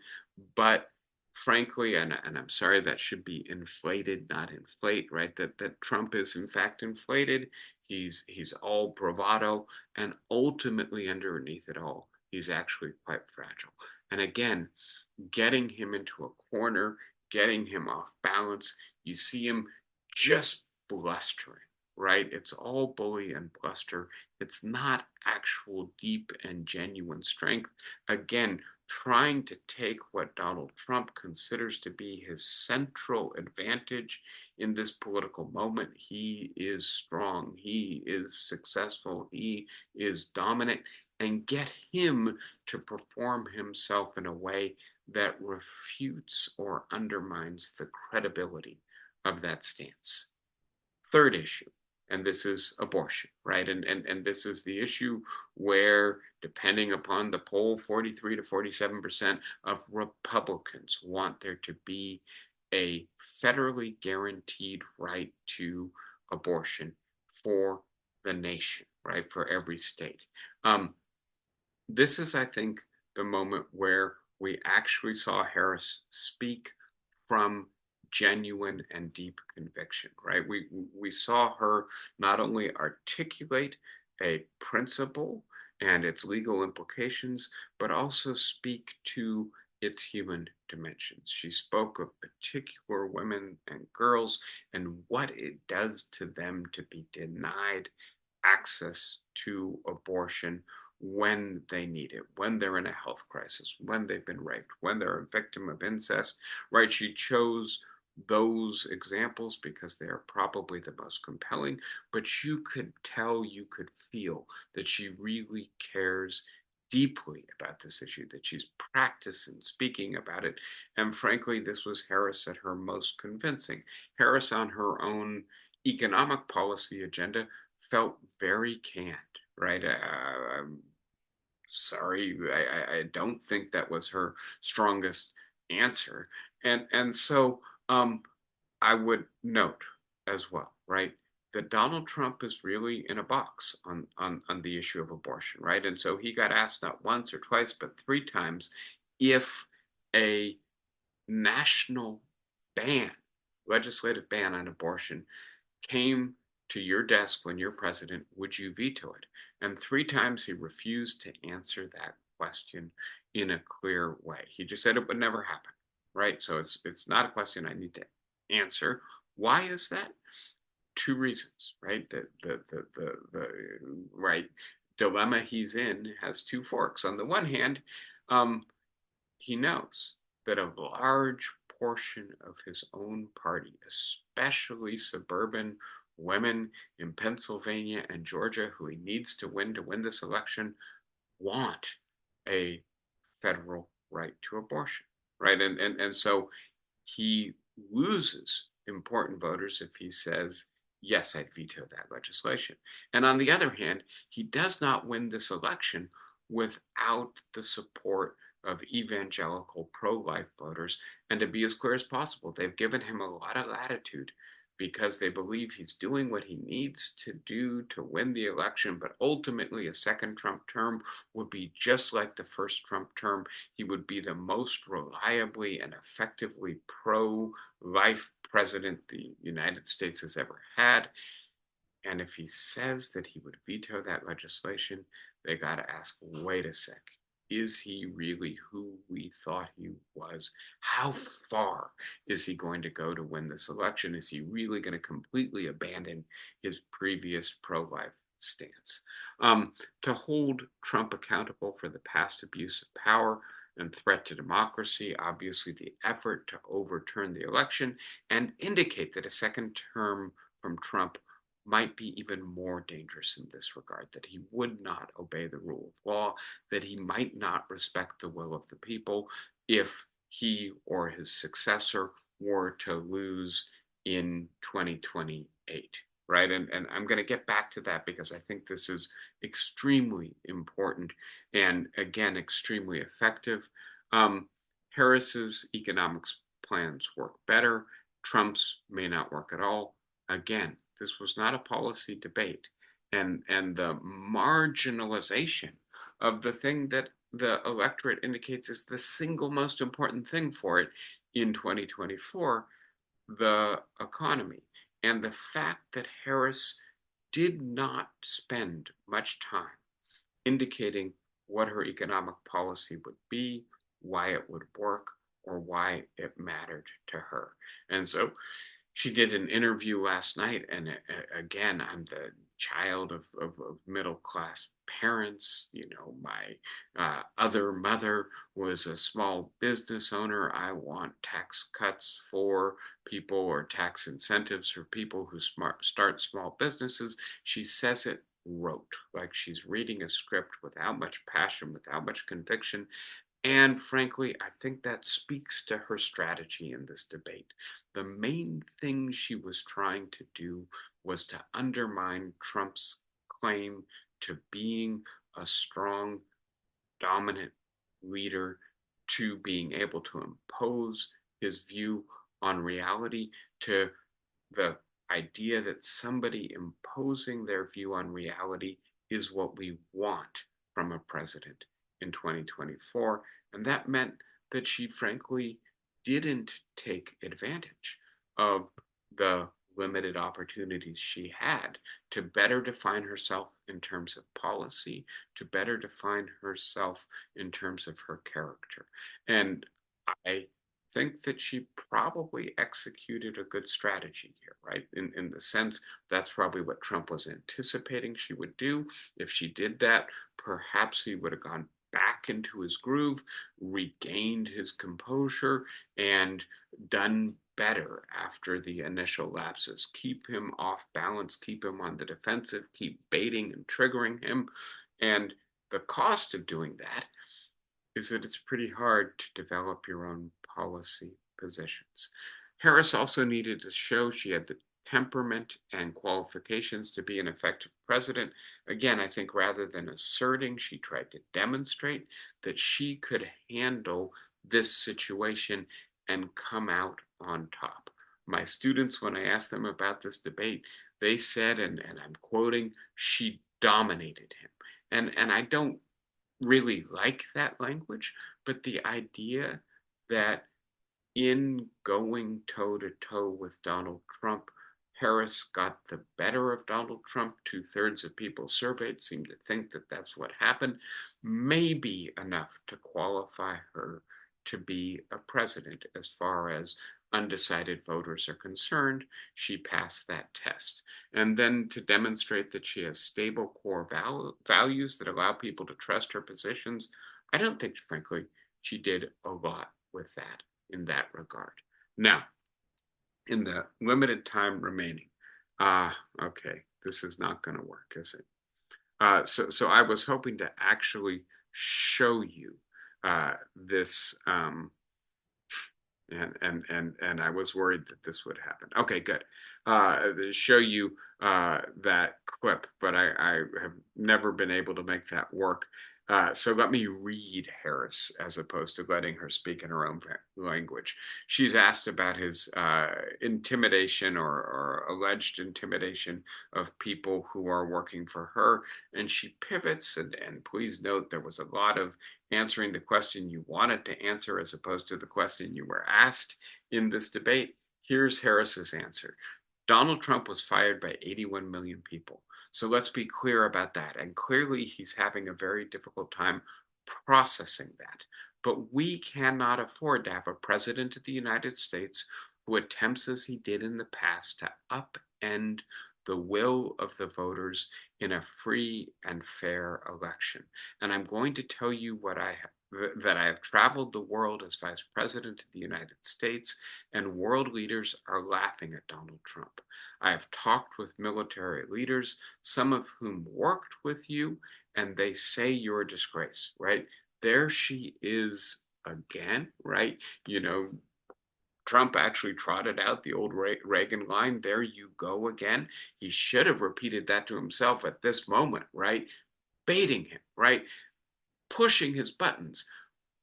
Speaker 1: But frankly, and I'm sorry, that should be inflated, not inflate, right? That Trump is in fact inflated. He's all bravado, and ultimately underneath it all, he's actually quite fragile. And again, getting him into a corner, getting him off balance, you see him just blustering, right? It's all bully and bluster. It's not actual deep and genuine strength. Again, trying to take what Donald Trump considers to be his central advantage in this political moment. He is strong, he is successful, he is dominant, and get him to perform himself in a way that refutes or undermines the credibility of that stance. third issue, and this is abortion, right? And this is the issue where, depending upon the poll, 43 to 47% of Republicans want there to be a federally guaranteed right to abortion for the nation, right? For every state. This is, I think, the moment where we actually saw Harris speak from genuine and deep conviction, right? We saw her not only articulate a principle and its legal implications, but also speak to its human dimensions. She spoke of particular women and girls and what it does to them to be denied access to abortion when they need it, when they're in a health crisis, when they've been raped, when they're a victim of incest, right? She chose those examples because they are probably the most compelling, but you could tell, you could feel that she really cares deeply about this issue, that she's practicing speaking about it. And frankly, this was Harris at her most convincing. Harris, on her own economic policy agenda, felt very canned, right? I'm sorry, I don't think that was her strongest answer. And so I would note as well, right, that Donald Trump is really in a box on the issue of abortion, right? And so he got asked not once or twice, but three times if a national ban, legislative ban on abortion came to your desk when you're president, would you veto it? And three times he refused to answer that question in a clear way. He just said it would never happen, right? So it's not a question I need to answer. Why is that? Two reasons, right? The right dilemma he's in has two forks. On the one hand, he knows that a large portion of his own party, especially suburban women in Pennsylvania and Georgia who he needs to win this election, want a federal right to abortion, right? And so he loses important voters if he says, yes, I'd veto that legislation. And on the other hand, he does not win this election without the support of evangelical pro-life voters. And to be as clear as possible, they've given him a lot of latitude because they believe he's doing what he needs to do to win the election. But ultimately, a second Trump term would be just like the first Trump term. He would be the most reliably and effectively pro-life president the United States has ever had. And if he says that he would veto that legislation, they got to ask, wait a sec. Is he really who we thought he was? How far is he going to go to win this election? Is he really going to completely abandon his previous pro-life stance? To hold Trump accountable for the past abuse of power and threat to democracy, obviously the effort to overturn the election and indicate that a second term from Trump might be even more dangerous in this regard, that he would not obey the rule of law, that he might not respect the will of the people if he or his successor were to lose in 2028, right? And I'm going to get back to that because I think this is extremely important and, again, extremely effective. Harris's economics plans work better. Trump's may not work at all. Again, this was not a policy debate. And the marginalization of the thing that the electorate indicates is the single most important thing for it in 2024, the economy. And the fact that Harris did not spend much time indicating what her economic policy would be, why it would work, or why it mattered to her. And so she did an interview last night, and again, I'm the child of middle class parents. You know, my other mother was a small business owner. I want tax cuts for people or tax incentives for people who start small businesses. She says it rote, like she's reading a script without much passion, without much conviction. And frankly, I think that speaks to her strategy in this debate. The main thing she was trying to do was to undermine Trump's claim to being a strong, dominant leader, to being able to impose his view on reality, to the idea that somebody imposing their view on reality is what we want from a president in 2024. And that meant that she frankly didn't take advantage of the limited opportunities she had to better define herself in terms of policy, to better define herself in terms of her character. And I think that she probably executed a good strategy here, right? In the sense that's probably what Trump was anticipating she would do. If she did that, perhaps he would have gone back into his groove, regained his composure, and done better after the initial lapses. Keep him off balance, keep him on the defensive, keep baiting and triggering him. And the cost of doing that is that it's pretty hard to develop your own policy positions. Harris also needed to show she had the temperament and qualifications to be an effective president. Again, I think rather than asserting, she tried to demonstrate that she could handle this situation and come out on top. My students, when I asked them about this debate, they said, and I'm quoting, she dominated him. And I don't really like that language, but the idea that in going toe to toe with Donald Trump, Harris got the better of Donald Trump. 2/3 of people surveyed seem to think that that's what happened, may be enough to qualify her to be a president. As far as undecided voters are concerned, she passed that test. And then to demonstrate that she has stable core values that allow people to trust her positions, I don't think, frankly, she did a lot with that in that regard. Now, in the limited time remaining, okay, this is not going to work, is it? So I was hoping to actually show you this, and I was worried that this would happen. Okay, good. Show you that clip, but I have never been able to make that work. So let me read Harris as opposed to letting her speak in her own language. She's asked about his intimidation or alleged intimidation of people who are working for her, and she pivots. And please note there was a lot of answering the question you wanted to answer as opposed to the question you were asked in this debate. Here's Harris's answer. Donald Trump was fired by 81 million people. So let's be clear about that. And clearly, he's having a very difficult time processing that. But we cannot afford to have a president of the United States who attempts, as he did in the past, to upend the will of the voters in a free and fair election. And I'm going to tell you that I have traveled the world as vice president of the United States, and world leaders are laughing at Donald Trump. I have talked with military leaders, some of whom worked with you, and they say you're a disgrace, right? There she is again, right? Trump actually trotted out the old Reagan line, there you go again. He should have repeated that to himself at this moment, right? Baiting him, right? Pushing his buttons,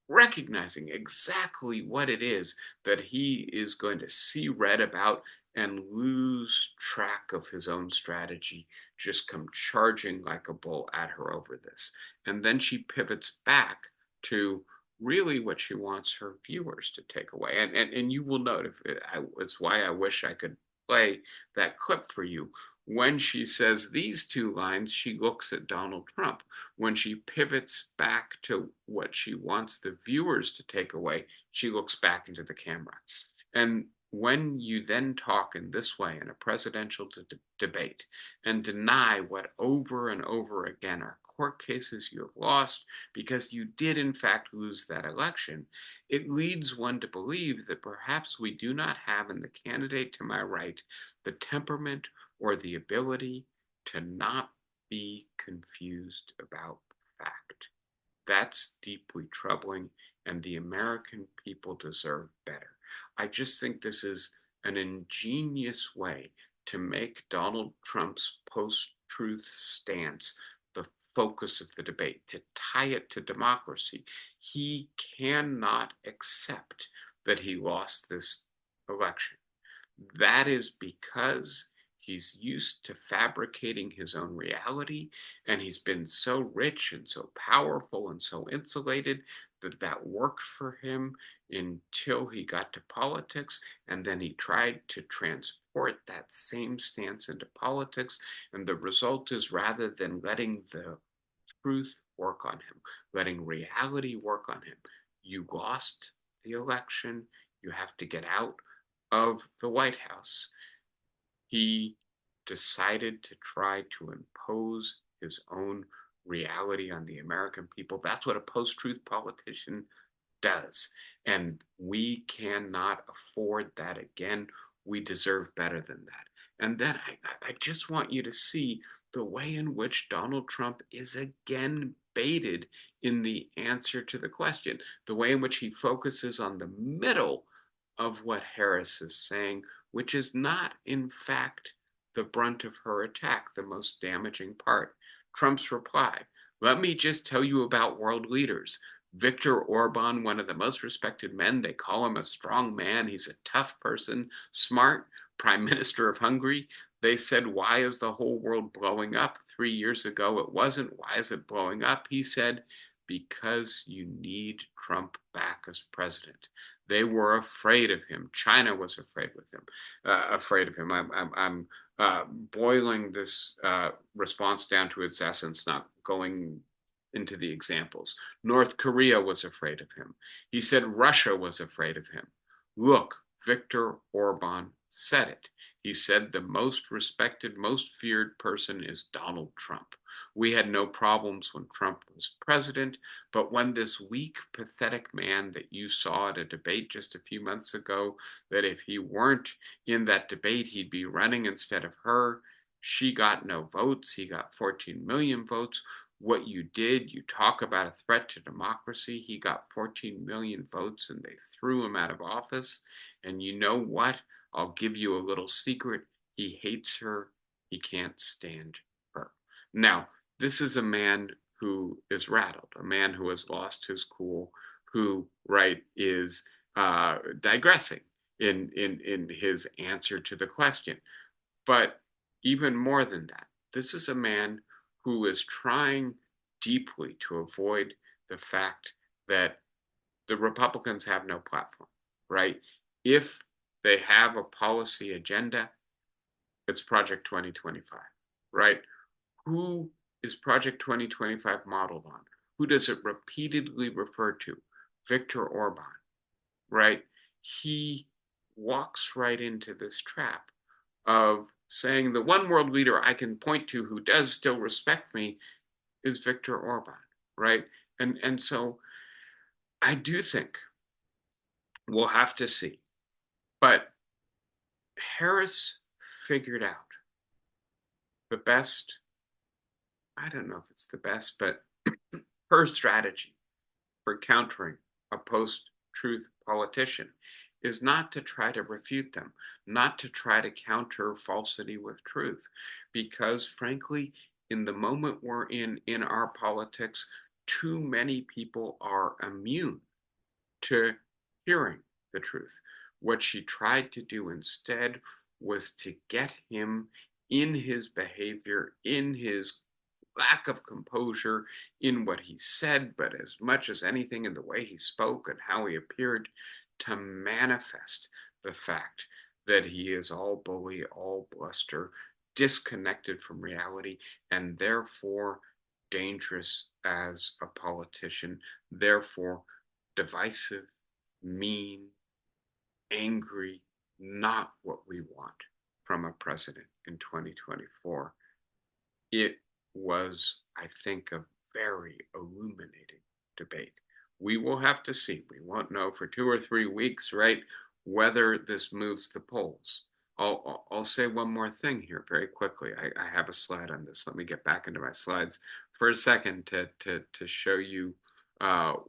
Speaker 1: recognizing exactly what it is that he is going to see red about and lose track of his own strategy, just come charging like a bull at her over this. And then she pivots back to really what she wants her viewers to take away. And you will note, it's why I wish I could play that clip for you. When she says these two lines, she looks at Donald Trump. When she pivots back to what she wants the viewers to take away, she looks back into the camera. And when you then talk in this way in a presidential debate and deny what over and over again are court cases you have lost because you did in fact lose that election, it leads one to believe that perhaps we do not have in the candidate to my right the temperament or the ability to not be confused about fact. That's deeply troubling, and the American people deserve better. I just think this is an ingenious way to make Donald Trump's post-truth stance the focus of the debate, to tie it to democracy. He cannot accept that he lost this election. That is because he's used to fabricating his own reality, and he's been so rich and so powerful and so insulated that that worked for him until he got to politics, and then he tried to transport that same stance into politics, and the result is, rather than letting the truth work on him, letting reality work on him, you lost the election, you have to get out of the White House. He decided to try to impose his own reality on the American people. That's what a post-truth politician does. And we cannot afford that again. We deserve better than that. And then I just want you to see the way in which Donald Trump is again baited in the answer to the question, the way in which he focuses on the middle of what Harris is saying, which is not, in fact, the brunt of her attack, the most damaging part. Trump's reply: let me just tell you about world leaders. Viktor Orban, one of the most respected men, they call him a strong man. He's a tough person, smart, Prime Minister of Hungary. They said, why is the whole world blowing up? 3 years ago, it wasn't. Why is it blowing up? He said, because you need Trump back as president. They were afraid of him. China was afraid with him, afraid of him. I'm boiling this response down to its essence, not going into the examples. North Korea was afraid of him. He said Russia was afraid of him. Look, Viktor Orban said it. He said the most respected, most feared person is Donald Trump. We had no problems when Trump was president, but when this weak, pathetic man that you saw at a debate just a few months ago, that if he weren't in that debate, he'd be running instead of her, she got no votes. He got 14 million votes. What you did, you talk about a threat to democracy. He got 14 million votes and they threw him out of office. And you know what? I'll give you a little secret. He hates her. He can't stand her. Now, this is a man who is rattled, a man who has lost his cool, who, right, is digressing in his answer to the question. But even more than that, this is a man who is trying deeply to avoid the fact that the Republicans have no platform, right? If they have a policy agenda, it's Project 2025, right? Who is Project 2025 modeled on? Who does it repeatedly refer to? Viktor Orban, right? He walks right into this trap of saying the one world leader I can point to who does still respect me is Viktor Orban, right? And so I do think we'll have to see. But Harris figured out the best, I don't know if it's the best, but her strategy for countering a post-truth politician is not to try to refute them, not to try to counter falsity with truth, because frankly, in the moment we're in our politics, too many people are immune to hearing the truth. What she tried to do instead was to get him in his behavior, in his lack of composure, in what he said, but as much as anything in the way he spoke and how he appeared, to manifest the fact that he is all bully, all bluster, disconnected from reality, and therefore dangerous as a politician, therefore divisive, mean, angry, not what we want from a president in 2024. It was, I think, a very illuminating debate. We will have to see. We won't know for 2 or 3 weeks, right, whether this moves the polls. I'll say one more thing here very quickly. I have a slide on this. Let me get back into my slides for a second to show you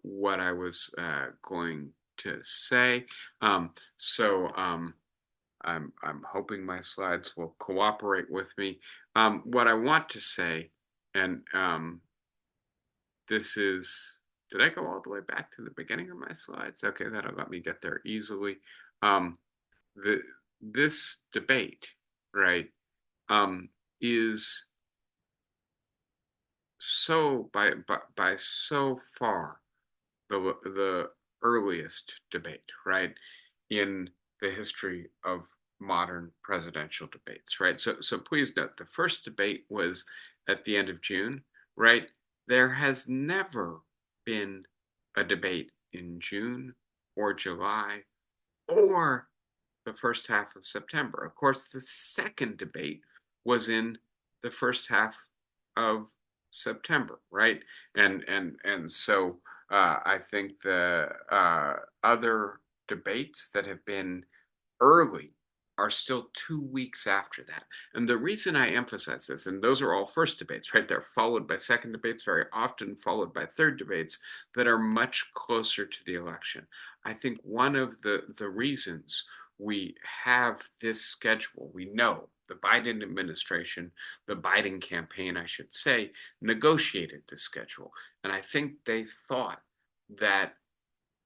Speaker 1: what I was going to say. I'm hoping my slides will cooperate with me. What I want to say, and this is, did I go all the way back to the beginning of my slides? Okay, that'll let me get there easily. Um, the this debate, right, is so by so far the earliest debate, right, in the history of modern presidential debates, right? So please note the first debate was at the end of June, right? There has never been a debate in June or July or the first half of September. Of course, the second debate was in the first half of September, right? And so I think the other debates that have been early are still 2 weeks after that. And the reason I emphasize this, and those are all first debates, right? They're followed by second debates, very often followed by third debates that are much closer to the election. I think one of the reasons we have this schedule, we know the Biden administration, the Biden campaign, I should say, negotiated this schedule. And I think they thought that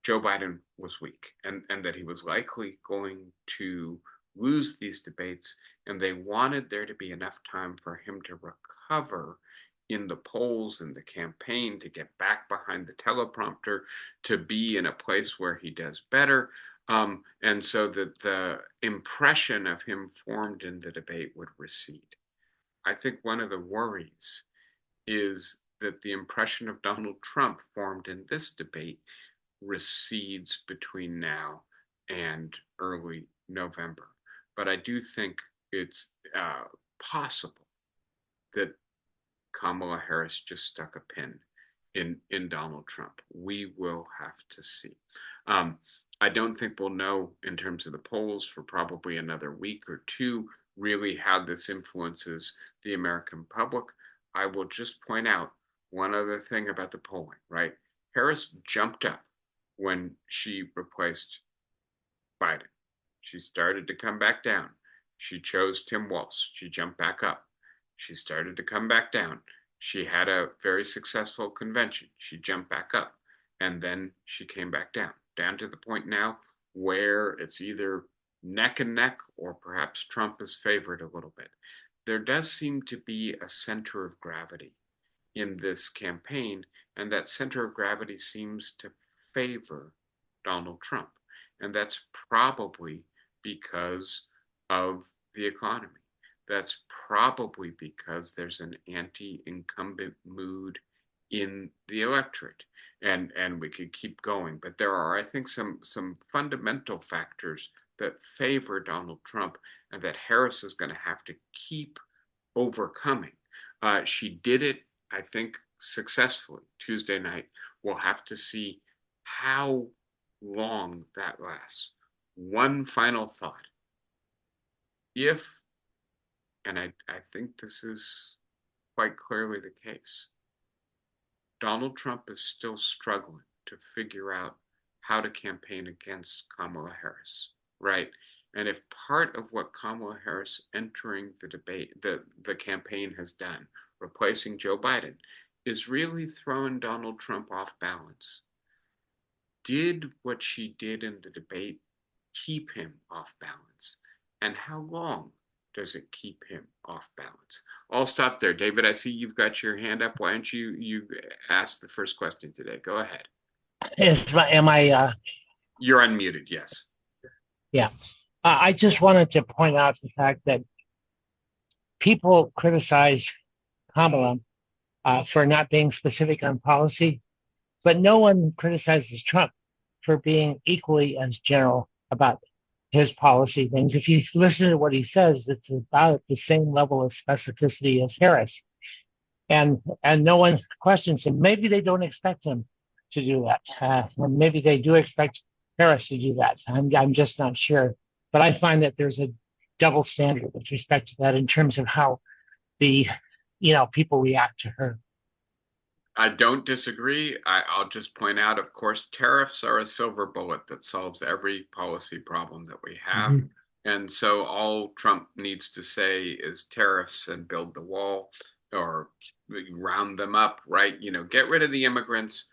Speaker 1: Joe Biden was weak and that he was likely going to lose these debates. And they wanted there to be enough time for him to recover in the polls and the campaign, to get back behind the teleprompter, to be in a place where he does better. And so that the impression of him formed in the debate would recede. I think one of the worries is that the impression of Donald Trump formed in this debate recedes between now and early November. But I do think it's possible that Kamala Harris just stuck a pin in Donald Trump. We will have to see. I don't think we'll know in terms of the polls for probably another week or two really how this influences the American public. I will just point out one other thing about the polling, right? Harris jumped up when she replaced Biden. She started to come back down. She chose Tim Walz. She jumped back up. She started to come back down. She had a very successful convention. She jumped back up. And then she came back down to the point now where it's either neck and neck or perhaps Trump is favored a little bit. There does seem to be a center of gravity in this campaign, and that center of gravity seems to favor Donald Trump. And that's probably because of the economy. That's probably because there's an anti-incumbent mood in the electorate. And we could keep going, but there are, I think, some fundamental factors that favor Donald Trump and that Harris is going to have to keep overcoming. She did it, I think, successfully Tuesday night. We'll have to see how long that lasts. One final thought. If, and I think this is quite clearly the case, Donald Trump is still struggling to figure out how to campaign against Kamala Harris, right? And if part of what Kamala Harris entering the debate, the campaign has done, replacing Joe Biden, is really throwing Donald Trump off balance, did what she did in the debate keep him off balance? And how long does it keep him off balance? I'll stop there. David, I see you've got your hand up. Why don't you ask the first question today? Go ahead.
Speaker 4: Am I?
Speaker 1: You're unmuted, yes.
Speaker 4: Yeah. I just wanted to point out the fact that people criticize Kamala for not being specific on policy, but no one criticizes Trump for being equally as general about his policy things. If you listen to what he says, it's about the same level of specificity as Harris. And no one questions him. Maybe they don't expect him to do that. And maybe they do expect Harris to do that. I'm just not sure. But I find that there's a double standard with respect to that in terms of how the people react to her.
Speaker 1: I don't disagree. I'll just point out, of course, tariffs are a silver bullet that solves every policy problem that we have. And so all Trump needs to say is tariffs and build the wall or round them up, right? Get rid of the immigrants,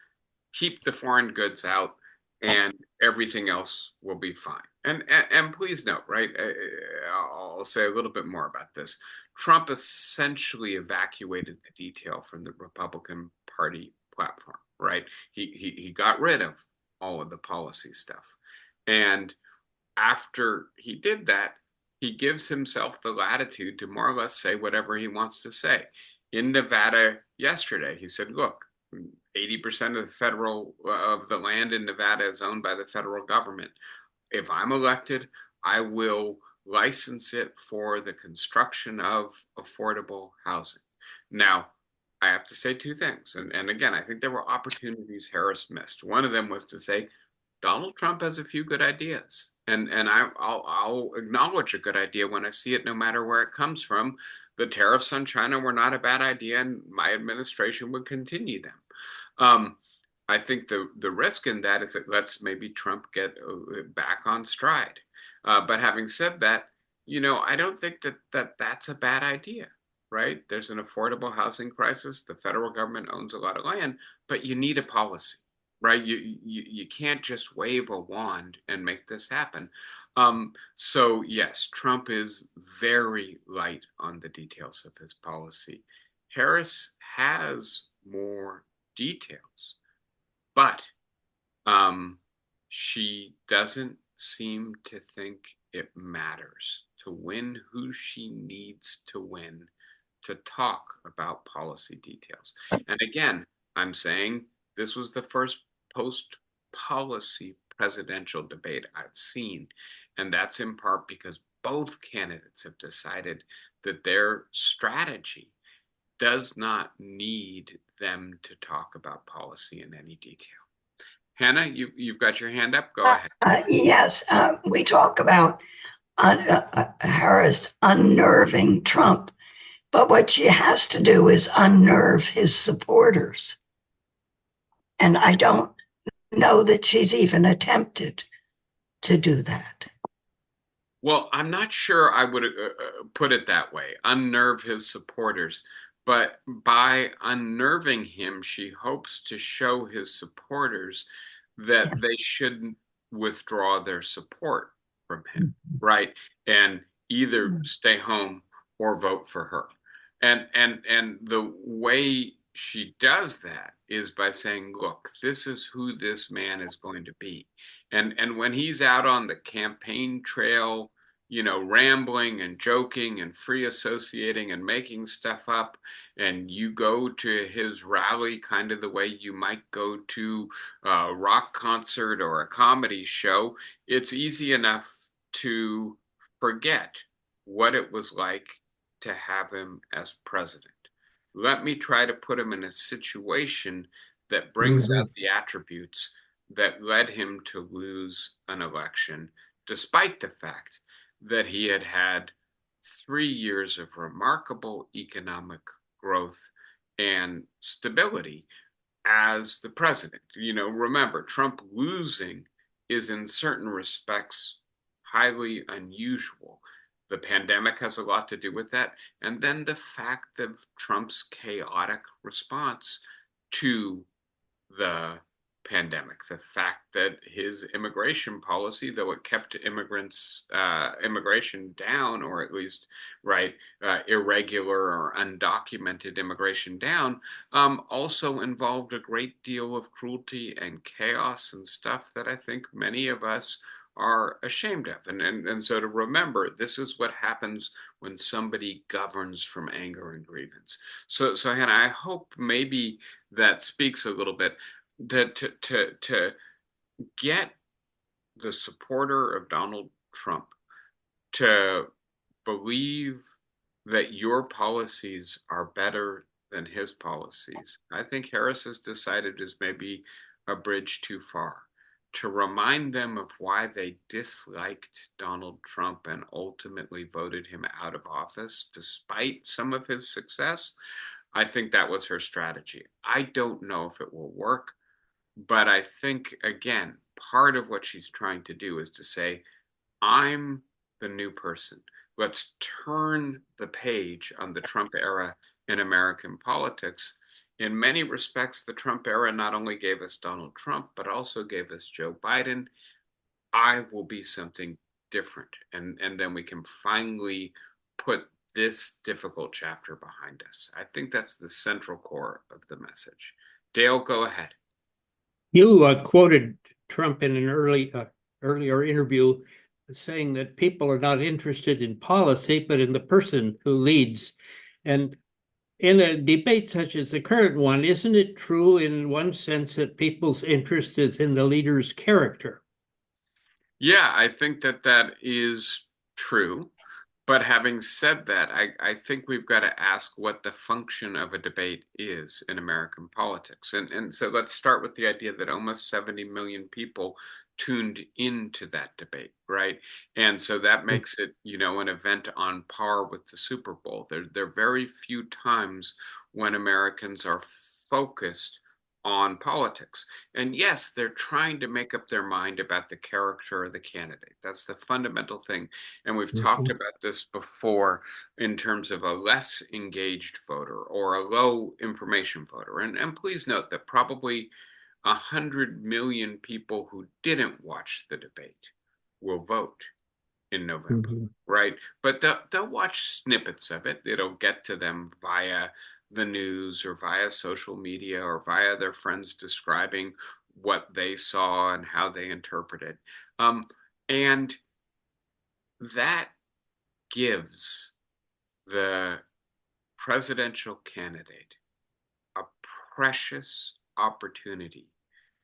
Speaker 1: keep the foreign goods out, and everything else will be fine. And please note, right? I'll say a little bit more about this. Trump essentially evacuated the detail from the Republican Party platform, right? He got rid of all of the policy stuff, and after he did that, he gives himself the latitude to more or less say whatever he wants to say. In Nevada yesterday, he said, look, 80% of the land in Nevada is owned by the federal government. If I'm elected, I will license it for the construction of affordable housing. Now, I have to say two things. And again, I think there were opportunities Harris missed. One of them was to say, Donald Trump has a few good ideas. And I'll acknowledge a good idea when I see it, no matter where it comes from. The tariffs on China were not a bad idea, and my administration would continue them. Um, I think the risk in that is it lets maybe Trump get back on stride. But having said that, I don't think that's a bad idea, right? There's an affordable housing crisis. The federal government owns a lot of land, but you need a policy, right? You can't just wave a wand and make this happen. So yes, Trump is very light on the details of his policy. Harris has more details, but she doesn't seem to think it matters to win who she needs to win to talk about policy details. And again, I'm saying this was the first post policy presidential debate I've seen. And that's in part because both candidates have decided that their strategy does not need them to talk about policy in any detail. Hannah, you've got your hand up. Go ahead.
Speaker 5: Yes, we talk about Harris unnerving Trump, but what she has to do is unnerve his supporters. And I don't know that she's even attempted to do that.
Speaker 1: Well, I'm not sure I would put it that way, unnerve his supporters. But by unnerving him, she hopes to show his supporters that they shouldn't withdraw their support from him, right? And either stay home or vote for her. And the way she does that is by saying, look, this is who this man is going to be. And when he's out on the campaign trail, rambling and joking and free associating and making stuff up, and you go to his rally kind of the way you might go to a rock concert or a comedy show, it's easy enough to forget what it was like to have him as president. Let me try to put him in a situation that brings out the attributes that led him to lose an election, despite the fact that he had had 3 years of remarkable economic growth and stability as the president. Remember, Trump losing is in certain respects highly unusual. The pandemic has a lot to do with that. And then the fact of Trump's chaotic response to the pandemic, the fact that his immigration policy, though it kept immigration down, or at least irregular or undocumented immigration down, also involved a great deal of cruelty and chaos and stuff that I think many of us are ashamed of. And so to remember, this is what happens when somebody governs from anger and grievance. So Hannah, I hope maybe that speaks a little bit to get the supporter of Donald Trump to believe that your policies are better than his policies. I think Harris has decided is maybe a bridge too far. To remind them of why they disliked Donald Trump and ultimately voted him out of office despite some of his success, I think that was her strategy. I don't know if it will work, but I think, again, part of what she's trying to do is to say, I'm the new person. Let's turn the page on the Trump era in American politics. In many respects, the Trump era not only gave us Donald Trump, but also gave us Joe Biden. I will be something different. And then we can finally put this difficult chapter behind us. I think that's the central core of the message. Dale, go ahead.
Speaker 6: You quoted Trump in an earlier interview saying that people are not interested in policy, but in the person who leads. And in a debate such as the current one, isn't it true in one sense that people's interest is in the leader's character?
Speaker 1: Yeah, I think that that is true. But having said that, I think we've got to ask what the function of a debate is in American politics. And so let's start with the idea that almost 70 million people tuned into that debate, right? And so that makes it, an event on par with the Super Bowl. There are very few times when Americans are focused on politics. And yes, they're trying to make up their mind about the character of the candidate. That's the fundamental thing. And we've talked about this before in terms of a less engaged voter or a low information voter. And please note that probably 100 million people who didn't watch the debate will vote in November, right? But they'll watch snippets of it. It'll get to them via the news or via social media or via their friends describing what they saw and how they interpret it. And that gives the presidential candidate a precious opportunity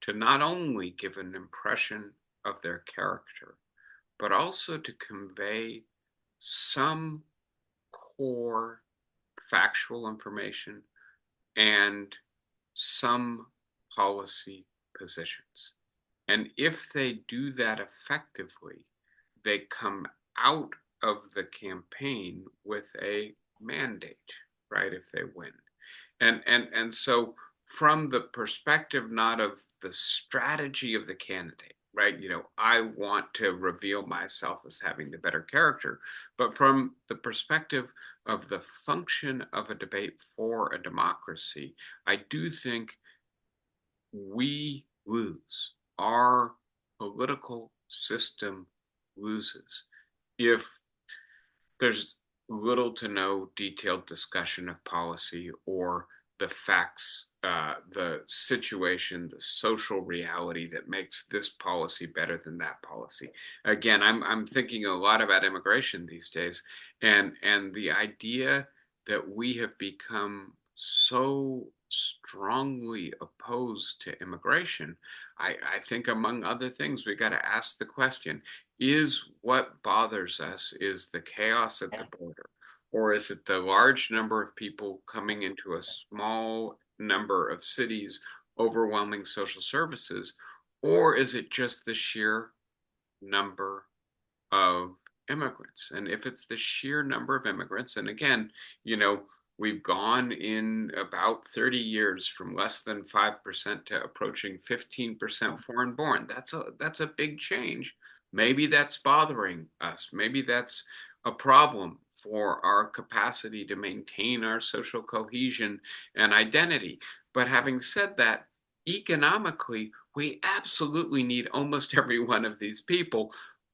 Speaker 1: to not only give an impression of their character, but also to convey some core factual information and some policy positions. And if they do that effectively, they come out of the campaign with a mandate, right? If they win. And so from the perspective not of the strategy of the candidate, right? I want to reveal myself as having the better character, but from the perspective of the function of a debate for a democracy, I do think we lose. Our political system loses if there's little to no detailed discussion of policy or the facts, the situation, the social reality that makes this policy better than that policy. Again, I'm thinking a lot about immigration these days, and the idea that we have become so strongly opposed to immigration. I think among other things, we got to ask the question, is what bothers us is the chaos at the border? Or is it the large number of people coming into a small number of cities, overwhelming social services? Or is it just the sheer number of immigrants? And if it's the sheer number of immigrants, and again, we've gone in about 30 years from less than 5% to approaching 15% foreign born. That's a big change. Maybe that's bothering us. Maybe that's a problem for our capacity to maintain our social cohesion and identity. But having said that, economically, we absolutely need almost every one of these people.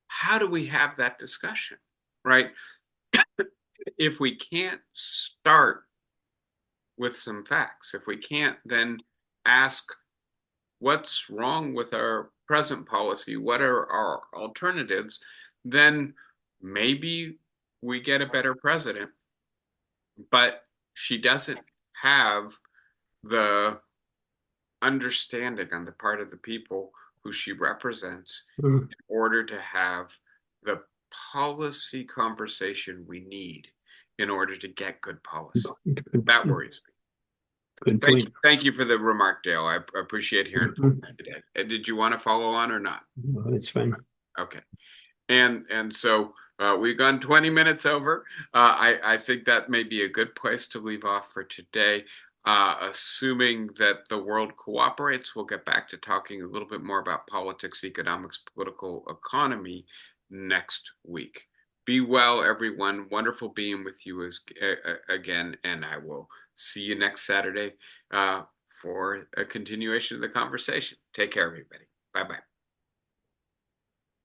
Speaker 1: How do we have that discussion, right? If we can't start with some facts, if we can't then ask what's wrong with our present policy, what are our alternatives, then maybe we get a better president. But she doesn't have the understanding on the part of the people who she represents in order to have the policy conversation we need in order to get good policy. That worries me. Thank you for the remark, Dale. I appreciate hearing from you today. Did you want to follow on or not?
Speaker 6: No, it's fine.
Speaker 1: Okay. And so we've gone 20 minutes over. I think that may be a good place to leave off for today. Assuming that the world cooperates, we'll get back to talking a little bit more about politics, economics, political economy next week. Be well, everyone. Wonderful being with you again, and I will see you next Saturday for a continuation of the conversation. Take care, everybody. Bye bye.